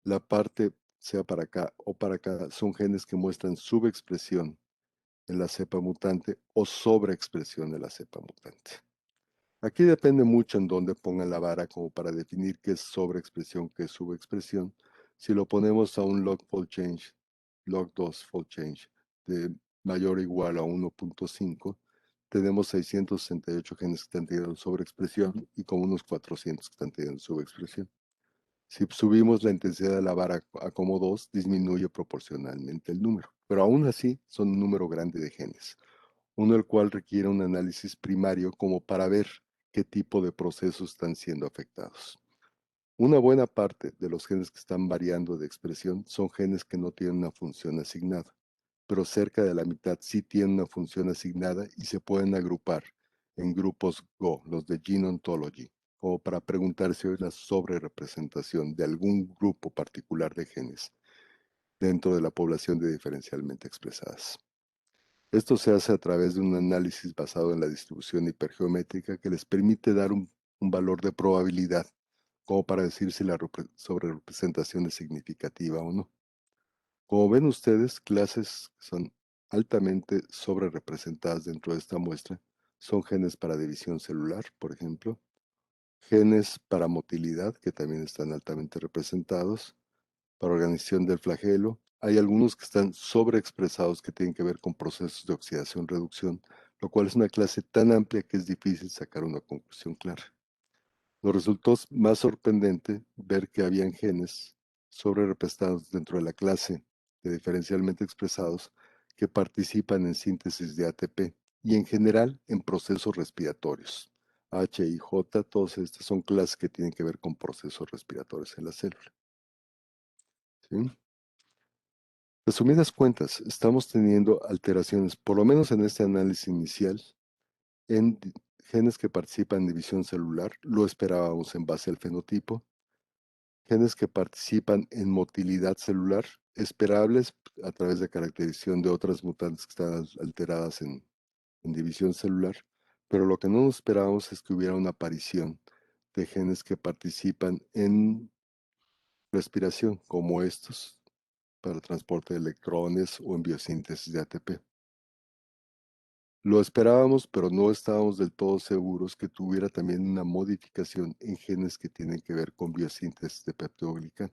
La parte, sea para acá o para acá, son genes que muestran subexpresión en la cepa mutante o sobreexpresión de la cepa mutante. Aquí depende mucho en dónde pongan la vara como para definir qué es sobreexpresión, qué es subexpresión. Si lo ponemos a un log fold change, log 2 fold change de mayor o igual a 1.5, tenemos 668 genes que están teniendo sobreexpresión y como unos 400 que están teniendo subexpresión. Si subimos la intensidad de la vara a como 2, disminuye proporcionalmente el número, pero aún así son un número grande de genes, uno el cual requiere un análisis primario como para ver qué tipo de procesos están siendo afectados. Una buena parte de los genes que están variando de expresión son genes que no tienen una función asignada, pero cerca de la mitad sí tienen una función asignada y se pueden agrupar en grupos GO, los de Gene Ontology, como para preguntar si hay una sobrerepresentación de algún grupo particular de genes dentro de la población de diferencialmente expresadas. Esto se hace a través de un análisis basado en la distribución hipergeométrica que les permite dar un valor de probabilidad, como para decir si la sobrerepresentación es significativa o no. Como ven ustedes, clases que son altamente sobrerepresentadas dentro de esta muestra son genes para división celular, por ejemplo, genes para motilidad, que también están altamente representados, para organización del flagelo. Hay algunos que están sobreexpresados que tienen que ver con procesos de oxidación-reducción, lo cual es una clase tan amplia que es difícil sacar una conclusión clara. Nos resultó más sorprendente ver que habían genes sobrerepresentados dentro de la clase de diferencialmente expresados que participan en síntesis de ATP y en general en procesos respiratorios. H y J, todas estas son clases que tienen que ver con procesos respiratorios en la célula. ¿Sí? Resumidas cuentas, estamos teniendo alteraciones, por lo menos en este análisis inicial, en genes que participan en división celular, lo esperábamos en base al fenotipo, genes que participan en motilidad celular, esperables a través de caracterización de otras mutantes que están alteradas en división celular, pero lo que no nos esperábamos es que hubiera una aparición de genes que participan en respiración, como estos, para transporte de electrones o en biosíntesis de ATP. Lo esperábamos, pero no estábamos del todo seguros que tuviera también una modificación en genes que tienen que ver con biosíntesis de peptidoglicano.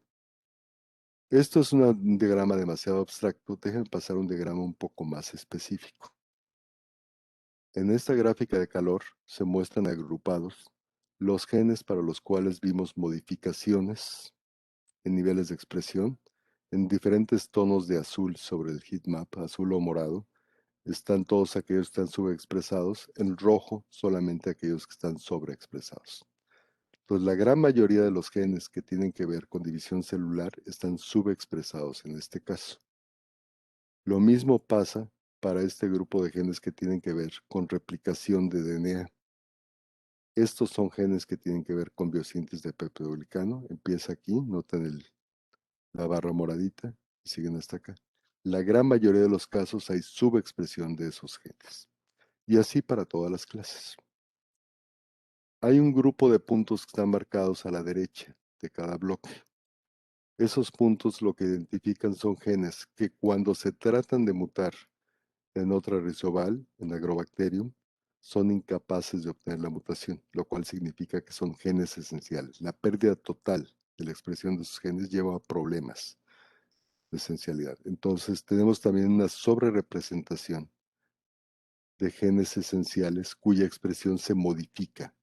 Esto es un diagrama demasiado abstracto. Déjenme pasar un diagrama un poco más específico. En esta gráfica de calor se muestran agrupados los genes para los cuales vimos modificaciones en niveles de expresión en diferentes tonos de azul sobre el heatmap, azul o morado. Están todos aquellos que están subexpresados, en rojo solamente aquellos que están sobreexpresados. Entonces, la gran mayoría de los genes que tienen que ver con división celular están subexpresados en este caso. Lo mismo pasa para este grupo de genes que tienen que ver con replicación de DNA. Estos son genes que tienen que ver con biosíntesis de peptidoglicano. Empieza aquí, noten la barra moradita y siguen hasta acá. La gran mayoría de los casos hay subexpresión de esos genes. Y así para todas las clases. Hay un grupo de puntos que están marcados a la derecha de cada bloque. Esos puntos lo que identifican son genes que cuando se tratan de mutar en otra rizoval, en Agrobacterium, son incapaces de obtener la mutación, lo cual significa que son genes esenciales. La pérdida total de la expresión de esos genes lleva a problemas de esencialidad. Entonces tenemos también una sobrerepresentación de genes esenciales cuya expresión se modifica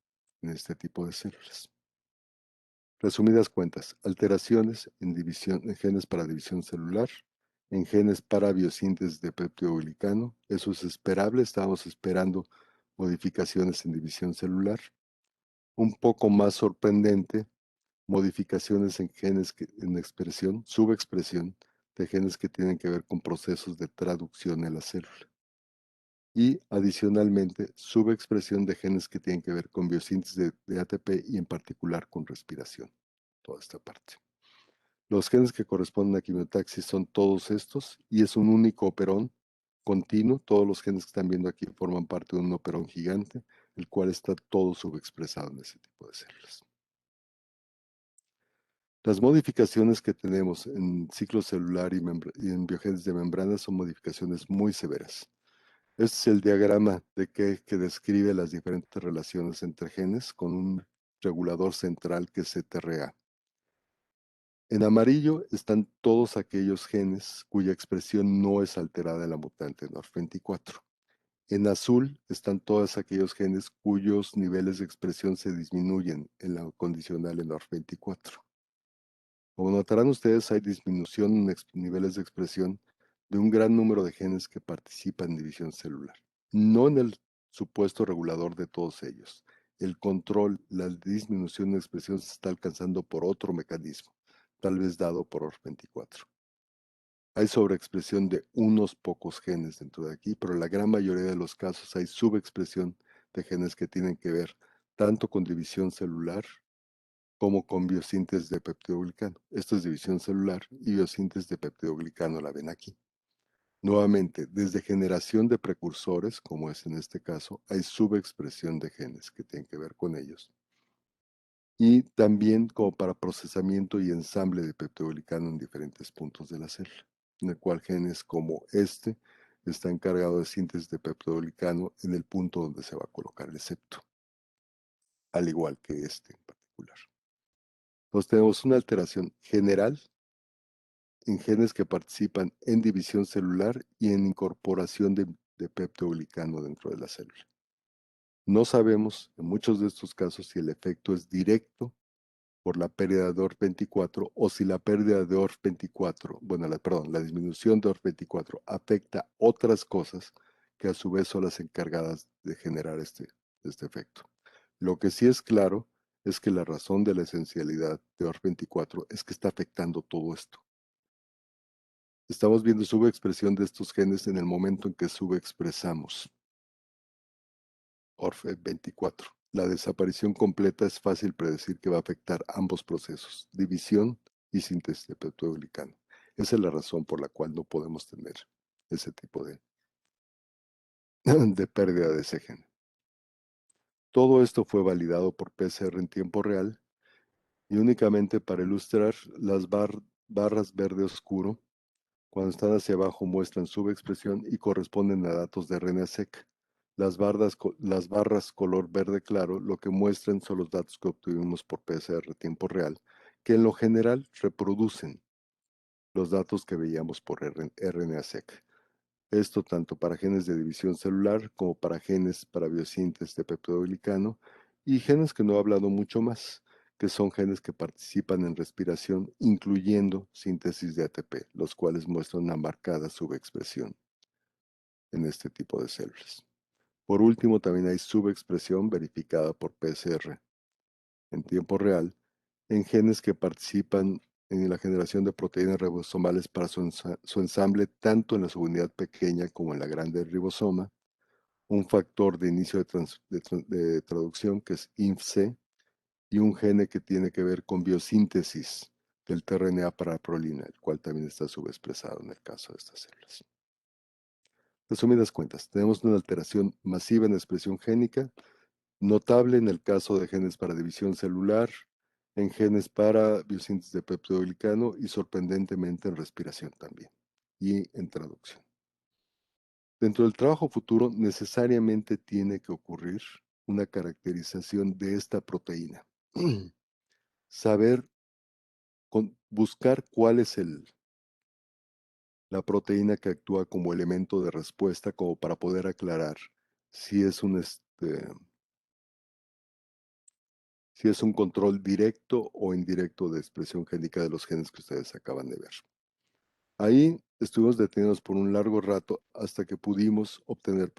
en este tipo de células. Resumidas cuentas, alteraciones en genes para división celular, en genes para biosíntesis de peptidoglicano, eso es esperable, estábamos esperando modificaciones en división celular. Un poco más sorprendente, modificaciones en genes en expresión, subexpresión de genes que tienen que ver con procesos de traducción en la célula. y adicionalmente subexpresión de genes que tienen que ver con biosíntesis de ATP y en particular con respiración, toda esta parte. Los genes que corresponden a quimiotaxis son todos estos y es un único operón continuo. Todos los genes que están viendo aquí forman parte de un operón gigante, el cual está todo subexpresado en ese tipo de células. Las modificaciones que tenemos en ciclo celular y en biogénesis de membrana son modificaciones muy severas. Este es el diagrama que describe las diferentes relaciones entre genes con un regulador central que es CTRA. En amarillo están todos aquellos genes cuya expresión no es alterada en la mutante NORF24. En azul están todos aquellos genes cuyos niveles de expresión se disminuyen en la condicional en NORF24. Como notarán ustedes, hay disminución en niveles de expresión de un gran número de genes que participan en división celular, no en el supuesto regulador de todos ellos. El control, la disminución de expresión se está alcanzando por otro mecanismo, tal vez dado por OR24. Hay sobreexpresión de unos pocos genes dentro de aquí, pero en la gran mayoría de los casos hay subexpresión de genes que tienen que ver tanto con división celular como con biosíntesis de peptidoglicano. Esto es división celular y biosíntesis de peptidoglicano, la ven aquí. Nuevamente, desde generación de precursores, como es en este caso, hay subexpresión de genes que tienen que ver con ellos. Y también como para procesamiento y ensamble de peptidoglicano en diferentes puntos de la célula, en el cual genes como este está encargado de síntesis de peptidoglicano en el punto donde se va a colocar el septo, al igual que este en particular. Entonces tenemos una alteración general en genes que participan en división celular y en incorporación de peptidoglicano dentro de la célula. No sabemos en muchos de estos casos si el efecto es directo por la pérdida de ORF24 o si la pérdida de ORF24, bueno, la disminución de ORF24 afecta otras cosas que a su vez son las encargadas de generar este efecto. Lo que sí es claro es que la razón de la esencialidad de ORF24 es que está afectando todo esto. Estamos viendo subexpresión de estos genes en el momento en que subexpresamos ORF24. La desaparición completa es fácil predecir que va a afectar ambos procesos, división y síntesis de peptidoglicano. Esa es la razón por la cual no podemos tener ese tipo de pérdida de ese gen. Todo esto fue validado por PCR en tiempo real y únicamente para ilustrar las barras verde oscuro, cuando están hacia abajo muestran subexpresión y corresponden a datos de RNA-seq. Las barras color verde claro lo que muestran son los datos que obtuvimos por PCR tiempo real, que en lo general reproducen los datos que veíamos por RNA-seq. Esto tanto para genes de división celular como para genes para biosíntesis de peptidoglicano y genes que no he hablado mucho más, que son genes que participan en respiración, incluyendo síntesis de ATP, los cuales muestran una marcada subexpresión en este tipo de células. Por último, también hay subexpresión verificada por PCR en tiempo real en genes que participan en la generación de proteínas ribosomales para su ensamble tanto en la subunidad pequeña como en la grande ribosoma, un factor de inicio de traducción que es INFC y un gene que tiene que ver con biosíntesis del tRNA para la prolina, el cual también está subexpresado en el caso de estas células. Resumidas cuentas, tenemos una alteración masiva en la expresión génica, notable en el caso de genes para división celular, en genes para biosíntesis de peptidoglicano y sorprendentemente en respiración también y en traducción. Dentro del trabajo futuro necesariamente tiene que ocurrir una caracterización de esta proteína. Saber, buscar cuál es la proteína que actúa como elemento de respuesta como para poder aclarar si es si es un control directo o indirecto de expresión génica de los genes que ustedes acaban de ver. Ahí estuvimos detenidos por un largo rato hasta que pudimos obtener,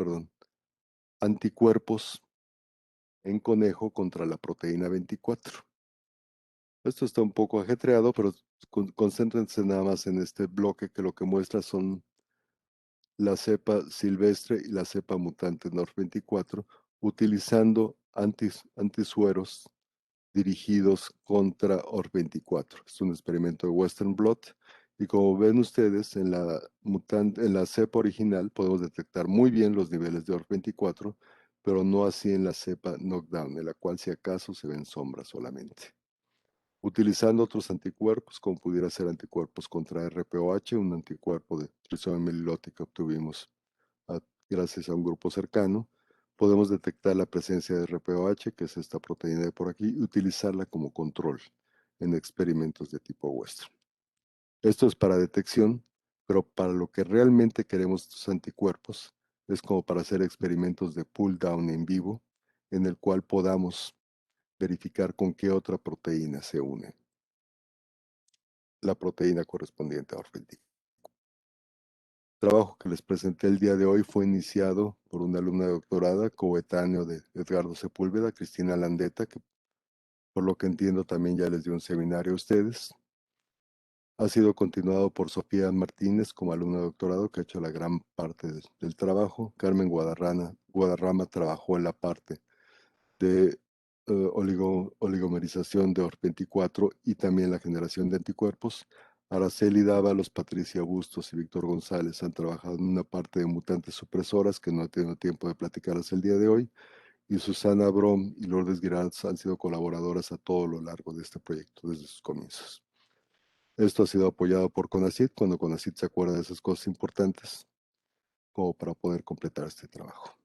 anticuerpos en conejo contra la proteína 24. Esto está un poco ajetreado, pero concéntrense nada más en este bloque que lo que muestra son la cepa silvestre y la cepa mutante NOR24, utilizando antisueros dirigidos contra OR24. Es un experimento de Western blot y como ven ustedes, en la cepa original podemos detectar muy bien los niveles de OR24, pero no así en la cepa knockdown, en la cual si acaso se ven sombras solamente. Utilizando otros anticuerpos, como pudiera ser anticuerpos contra RPOH, un anticuerpo de trisomía melilótica que obtuvimos gracias a un grupo cercano, podemos detectar la presencia de RPOH, que es esta proteína de por aquí, y utilizarla como control en experimentos de tipo Western. Esto es para detección, pero para lo que realmente queremos estos anticuerpos es como para hacer experimentos de pull down en vivo, en el cual podamos verificar con qué otra proteína se une la proteína correspondiente a OR24. El trabajo que les presenté el día de hoy fue iniciado por una alumna doctorada, coetáneo de Edgardo Sepúlveda, Cristina Landeta, que por lo que entiendo también ya les dio un seminario a ustedes. Ha sido continuado por Sofía Martínez como alumna de doctorado, que ha hecho la gran parte del trabajo. Carmen Guadarrama trabajó en la parte de oligomerización de OR24 y también la generación de anticuerpos. Araceli Dávalos, Patricia Bustos y Víctor González han trabajado en una parte de mutantes supresoras que no he tenido tiempo de platicarlas el día de hoy. Y Susana Brom y Lourdes Giralds han sido colaboradoras a todo lo largo de este proyecto desde sus comienzos. Esto ha sido apoyado por CONACYT cuando CONACYT se acuerda de esas cosas importantes como para poder completar este trabajo.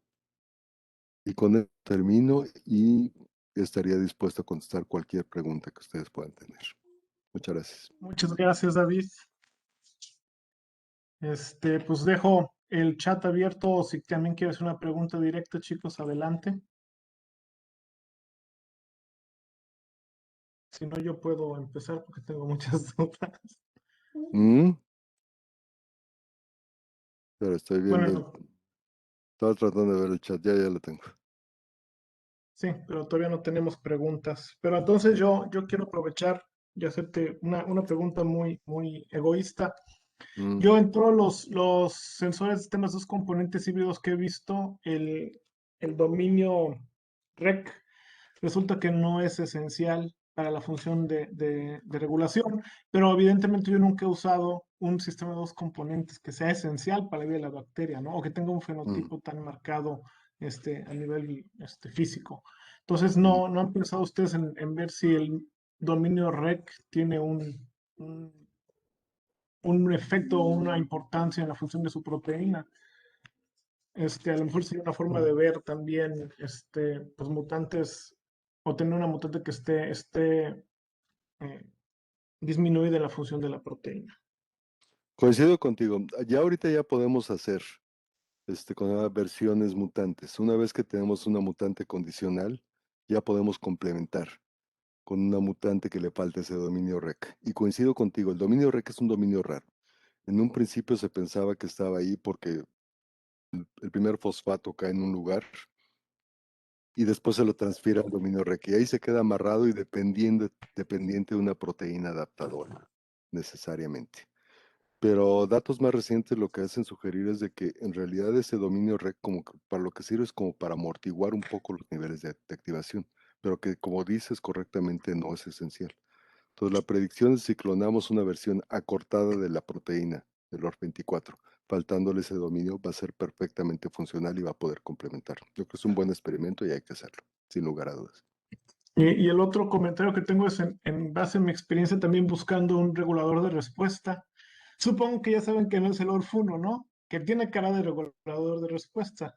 Y con esto termino y estaría dispuesto a contestar cualquier pregunta que ustedes puedan tener. Muchas gracias. Muchas gracias, David. Pues dejo el chat abierto o si también quieres una pregunta directa, chicos, adelante. Si no, yo puedo empezar porque tengo muchas dudas. Mm, Pero estoy viendo, Bueno, estaba tratando de ver el chat, ya lo tengo. sí, pero todavía no tenemos preguntas. Pero entonces yo quiero aprovechar y hacerte una pregunta muy egoísta. Mm, Yo en todos los sensores de sistemas dos componentes híbridos que he visto, el dominio REC resulta que no es esencial para la función de regulación, pero evidentemente yo nunca he usado un sistema de dos componentes que sea esencial para la vida de la bacteria, ¿no? O que tenga un mm, fenotipo tan marcado a nivel físico. Entonces, mm. ¿no han pensado ustedes en ver si el dominio REC tiene un, un efecto o una importancia en la función de su proteína? A lo mejor sería una forma de ver también, pues mutantes o tener una mutante que esté eh, disminuida en la función de la proteína. Coincido contigo. Ya ahorita ya podemos hacer con versiones mutantes. Una vez que tenemos una mutante condicional, ya podemos complementar con una mutante que le falta ese dominio REC. Y coincido contigo, el dominio REC es un dominio raro. En un principio se pensaba que estaba ahí porque el primer fosfato cae en un lugar y después se lo transfiere al dominio REC. Y ahí se queda amarrado y dependiente de una proteína adaptadora, necesariamente. Pero datos más recientes lo que hacen sugerir es de que en realidad ese dominio REC como que para lo que sirve es como para amortiguar un poco los niveles de activación, pero que como dices correctamente no es esencial. Entonces la predicción es si clonamos una versión acortada de la proteína del OR24, faltándole ese dominio, va a ser perfectamente funcional y va a poder complementar. Yo creo que es un buen experimento y hay que hacerlo, sin lugar a dudas. Y el otro comentario que tengo es en base a mi experiencia también buscando un regulador de respuesta. Supongo que ya saben que no es el Orfuno, ¿no? Que tiene cara de regulador de respuesta.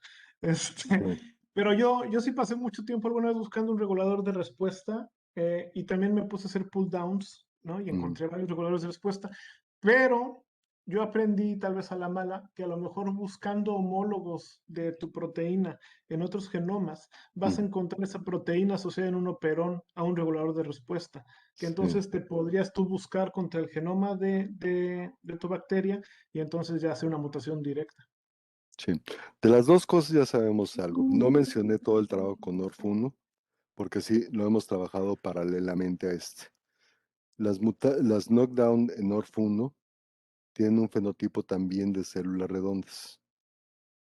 Sí. Pero yo sí pasé mucho tiempo alguna vez buscando un regulador de respuesta y también me puse a hacer pull downs, ¿no? Y Mm, encontré varios reguladores de respuesta. Pero yo aprendí, tal vez a la mala, que a lo mejor buscando homólogos de tu proteína en otros genomas, vas a mm, encontrar esa proteína asociada en un operón a un regulador de respuesta, que sí, entonces te podrías tú buscar contra el genoma de tu bacteria y entonces ya hacer una mutación directa. sí. De las dos cosas ya sabemos algo. No mencioné todo el trabajo con Orf1, porque sí, lo hemos trabajado paralelamente a este. Las knockdown en ORF1 tienen un fenotipo también de células redondas.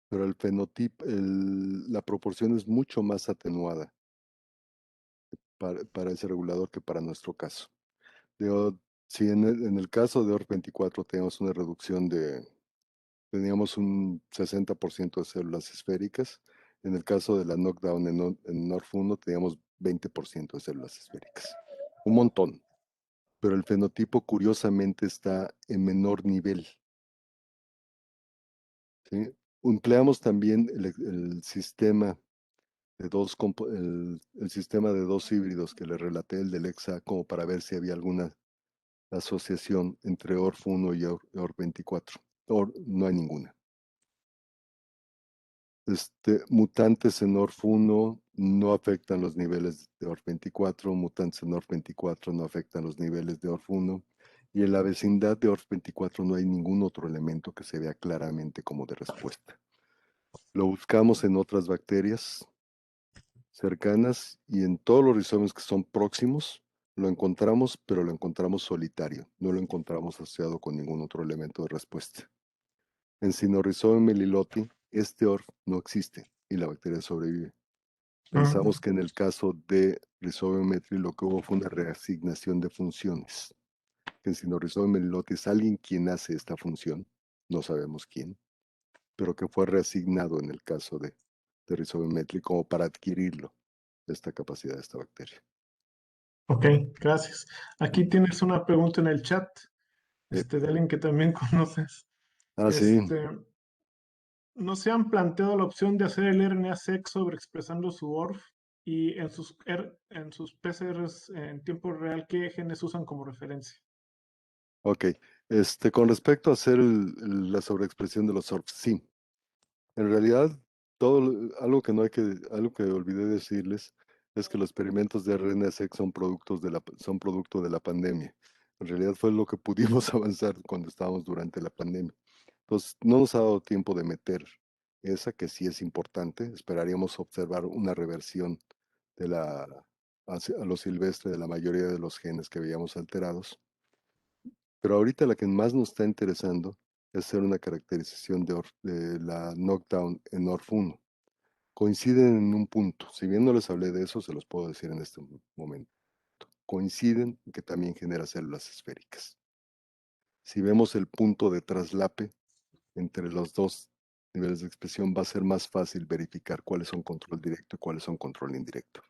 pero el fenotipo, la proporción es mucho más atenuada para ese regulador que para nuestro caso. Digo, si en el caso de ORF24 teníamos una reducción teníamos un 60% de células esféricas, en el caso de la knockdown en ORF1 teníamos 20% de células esféricas. Un montón, pero el fenotipo curiosamente está en menor nivel. ¿Sí? Empleamos también el sistema el sistema de dos híbridos que le relaté, el del EXA, como para ver si había alguna asociación entre ORF1 y ORF24. No hay ninguna. Mutantes en ORF1 no afectan los niveles de ORF24, mutantes en ORF24 no afectan los niveles de ORF1, y en la vecindad de ORF24 no hay ningún otro elemento que se vea claramente como de respuesta. Lo buscamos en otras bacterias cercanas y en todos los rizomios que son próximos lo encontramos, pero lo encontramos solitario, no lo encontramos asociado con ningún otro elemento de respuesta. En Sinorhizoma meliloti, este ORF no existe y la bacteria sobrevive. Pensamos que en el caso de Rhizobia metri lo que hubo fue una reasignación de funciones. En Sinorhizoma meliloti es alguien quien hace esta función, no sabemos quién, pero que fue reasignado en el caso de Rhizobia metri como para adquirirlo, esta capacidad de esta bacteria. Ok, gracias. Aquí tienes una pregunta en el chat, de alguien que también conoces. Sí, Este, ¿No se han planteado la opción de hacer el RNA-seq sobreexpresando su ORF y en sus PCRs en tiempo real, qué genes usan como referencia? ok. Con respecto a hacer la sobreexpresión de los ORFs, sí. En realidad, algo que olvidé decirles es que los experimentos de RNA-seq son producto de la pandemia. En realidad fue lo que pudimos avanzar cuando estábamos durante la pandemia. Entonces, no nos ha dado tiempo de meter esa, que sí es importante. Esperaríamos observar una reversión de a lo silvestre de la mayoría de los genes que veíamos alterados. Pero ahorita la que más nos está interesando es hacer una caracterización de la knockdown en ORF1. Coinciden en un punto. Si bien no les hablé de eso, se los puedo decir en este momento. Coinciden en que también genera células esféricas. Si vemos el punto de traslape entre los dos niveles de expresión, va a ser más fácil verificar cuáles son control directo y cuáles son control indirecto.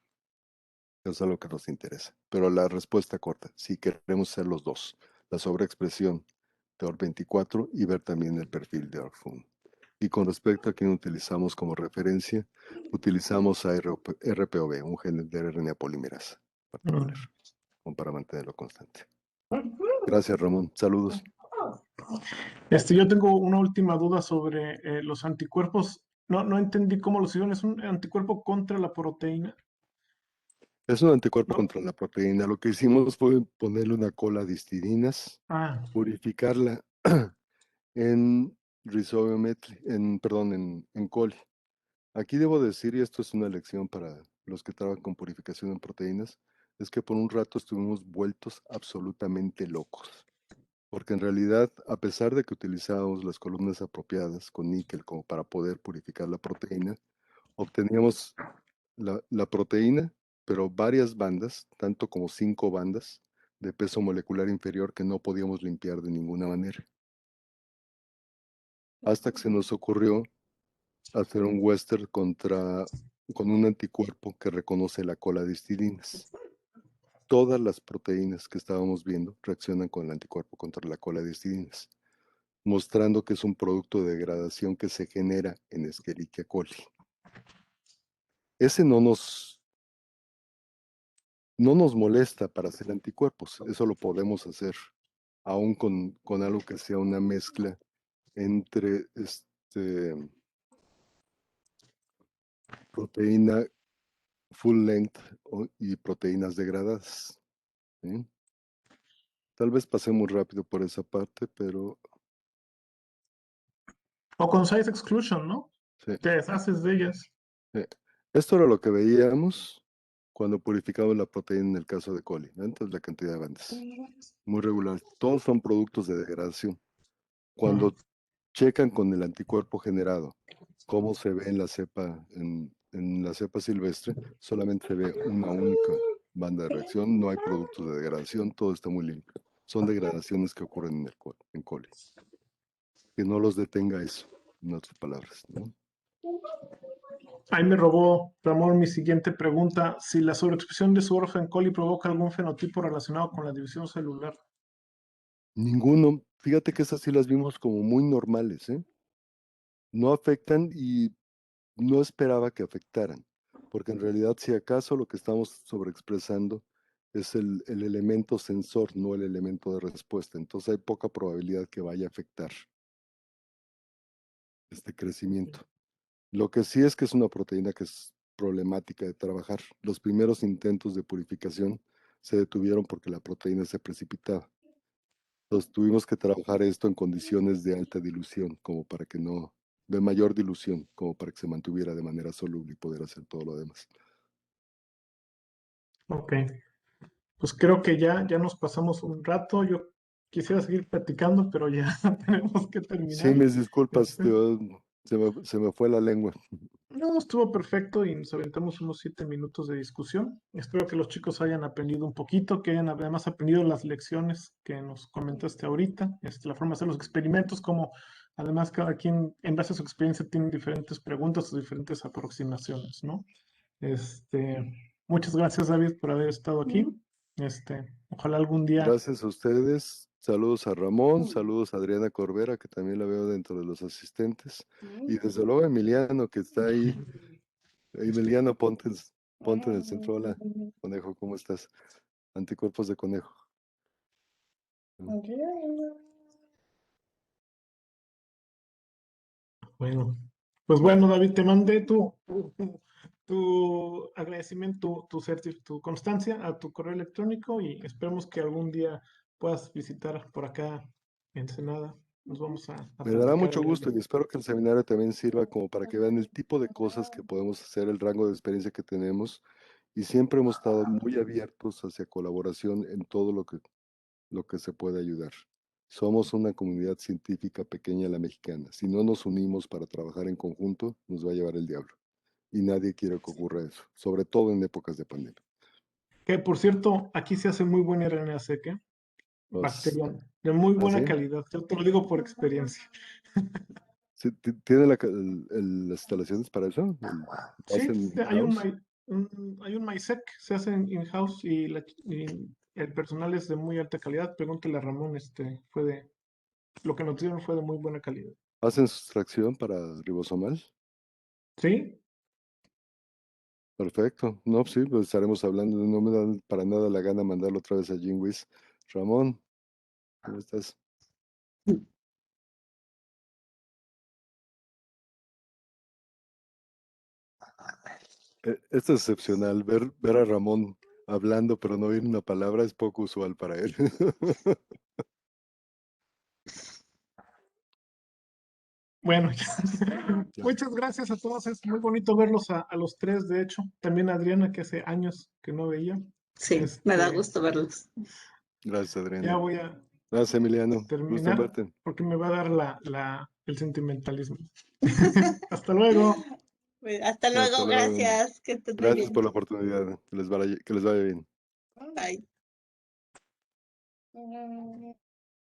Eso es algo que nos interesa. Pero la respuesta corta, sí queremos ser los dos. La sobreexpresión de OR24 y ver también el perfil de ORF1. Y con respecto a quién utilizamos como referencia, utilizamos a RPOB, un gen de RNA polimerasa particular, como para mantenerlo constante. Gracias, Ramón. Saludos. Yo tengo una última duda sobre los anticuerpos. No entendí cómo lo hicieron. ¿Es un anticuerpo contra la proteína? Es un anticuerpo No. contra la proteína. Lo que hicimos fue ponerle una cola de histidinas, Ah, purificarla en en coli. Aquí debo decir, y esto es una lección para los que trabajan con purificación en proteínas, es que por un rato estuvimos vueltos absolutamente locos. Porque en realidad, a pesar de que utilizábamos las columnas apropiadas con níquel como para poder purificar la proteína, obteníamos la proteína, pero varias bandas, tanto como 5 bandas de peso molecular inferior que no podíamos limpiar de ninguna manera. Hasta que se nos ocurrió hacer un western con un anticuerpo que reconoce la cola de histidinas. Todas las proteínas que estábamos viendo reaccionan con el anticuerpo contra la cola de histidinas, mostrando que es un producto de degradación que se genera en Escherichia coli. Ese no nos molesta para hacer anticuerpos, eso lo podemos hacer, aún con algo que sea una mezcla entre proteína full length y proteínas degradadas. ¿Sí? Tal vez pasemos rápido por esa parte, pero o con size exclusion, ¿no? sí, Te deshaces de ellas. sí. Esto era lo que veíamos cuando purificamos la proteína en el caso de coli, antes la cantidad de bandas. Muy regular. Todos son productos de degradación. Cuando checan con el anticuerpo generado como se ve en la cepa, en la cepa silvestre, solamente se ve una única banda de reacción, no hay productos de degradación, todo está muy limpio. Son degradaciones que ocurren en el en coli. Que no los detenga eso, en otras palabras, ¿no? Ahí me robó, Ramón, mi siguiente pregunta. Si la sobreexpresión de Suborf en coli provoca algún fenotipo relacionado con la división celular. Ninguno, fíjate que esas sí las vimos como muy normales, ¿eh? No afectan y no esperaba que afectaran, porque en realidad si acaso lo que estamos sobreexpresando es el elemento sensor, no el elemento de respuesta. Entonces hay poca probabilidad que vaya a afectar este crecimiento. Lo que sí es que es una proteína que es problemática de trabajar. Los primeros intentos de purificación se detuvieron porque la proteína se precipitaba. Entonces tuvimos que trabajar esto en condiciones de alta dilución, como para que no, de mayor dilución, como para que se mantuviera de manera soluble y poder hacer todo lo demás. Ok, pues creo que ya nos pasamos un rato. Yo quisiera seguir platicando, pero ya tenemos que Sí, terminar. mis disculpas, Este, se me fue la lengua. no, estuvo perfecto y nos aventamos unos 7 minutos de discusión. Espero que los chicos hayan aprendido un poquito, que hayan además aprendido las lecciones que nos comentaste ahorita, la forma de hacer los experimentos, como además cada quien en base a su experiencia tiene diferentes preguntas o diferentes aproximaciones, ¿no? Muchas gracias, David, por haber estado aquí. Ojalá algún día. Gracias a ustedes. Saludos a Ramón, saludos a Adriana Corbera, que también la veo dentro de los asistentes. Y desde luego a Emiliano, que está ahí. Emiliano, ponte en el centro. Hola, conejo, ¿cómo estás? Anticuerpos de conejo. Bueno, pues bueno, David, te mandé tu agradecimiento, tu constancia a tu correo electrónico y esperemos que algún día puedas visitar por acá Ensenada. Nos vamos a Me dará platicar mucho algún día. gusto y espero que el seminario también sirva como para que vean el tipo de cosas que podemos hacer, el rango de experiencia que tenemos. Y siempre hemos estado muy abiertos hacia colaboración en todo lo que se puede ayudar. Somos una comunidad científica pequeña, la mexicana. Si no nos unimos para trabajar en conjunto, nos va a llevar el diablo. Y nadie quiere que ocurra eso, sobre todo en épocas de pandemia. Que por cierto, aquí se hace muy buena RNA seca, Pues, bacteriana, de muy buena ¿así? calidad. Yo te lo digo por experiencia. ¿Sí, ¿tiene las instalaciones para eso? ¿Lo Sí, hacen hay un, in-house? hay un MySec, se hace en in-house y el personal es de muy alta calidad. Pregúntale a Ramón, lo que nos dieron fue de muy buena calidad. ¿Hacen sustracción para ribosomal? ¿Sí? Perfecto. No, pues sí, pues estaremos hablando. No me dan para nada la gana mandarlo otra vez a Jingwis. Ramón, ¿cómo estás? Esto es excepcional. Ver a Ramón hablando pero no oír una palabra es poco usual para él. Bueno, Ya. muchas gracias a todos. Es muy bonito verlos a los tres, de hecho. También a Adriana, que hace años que no veía. Sí, me da Este, gusto verlos. Gracias, ya Adriana. voy a Gracias, Emiliano. Gusto en terminar verte. porque me va a dar el sentimentalismo. Hasta luego. Hasta Hasta luego, luego. gracias, que estés muy Gracias bien. por la oportunidad. Que les vaya bien. Bye.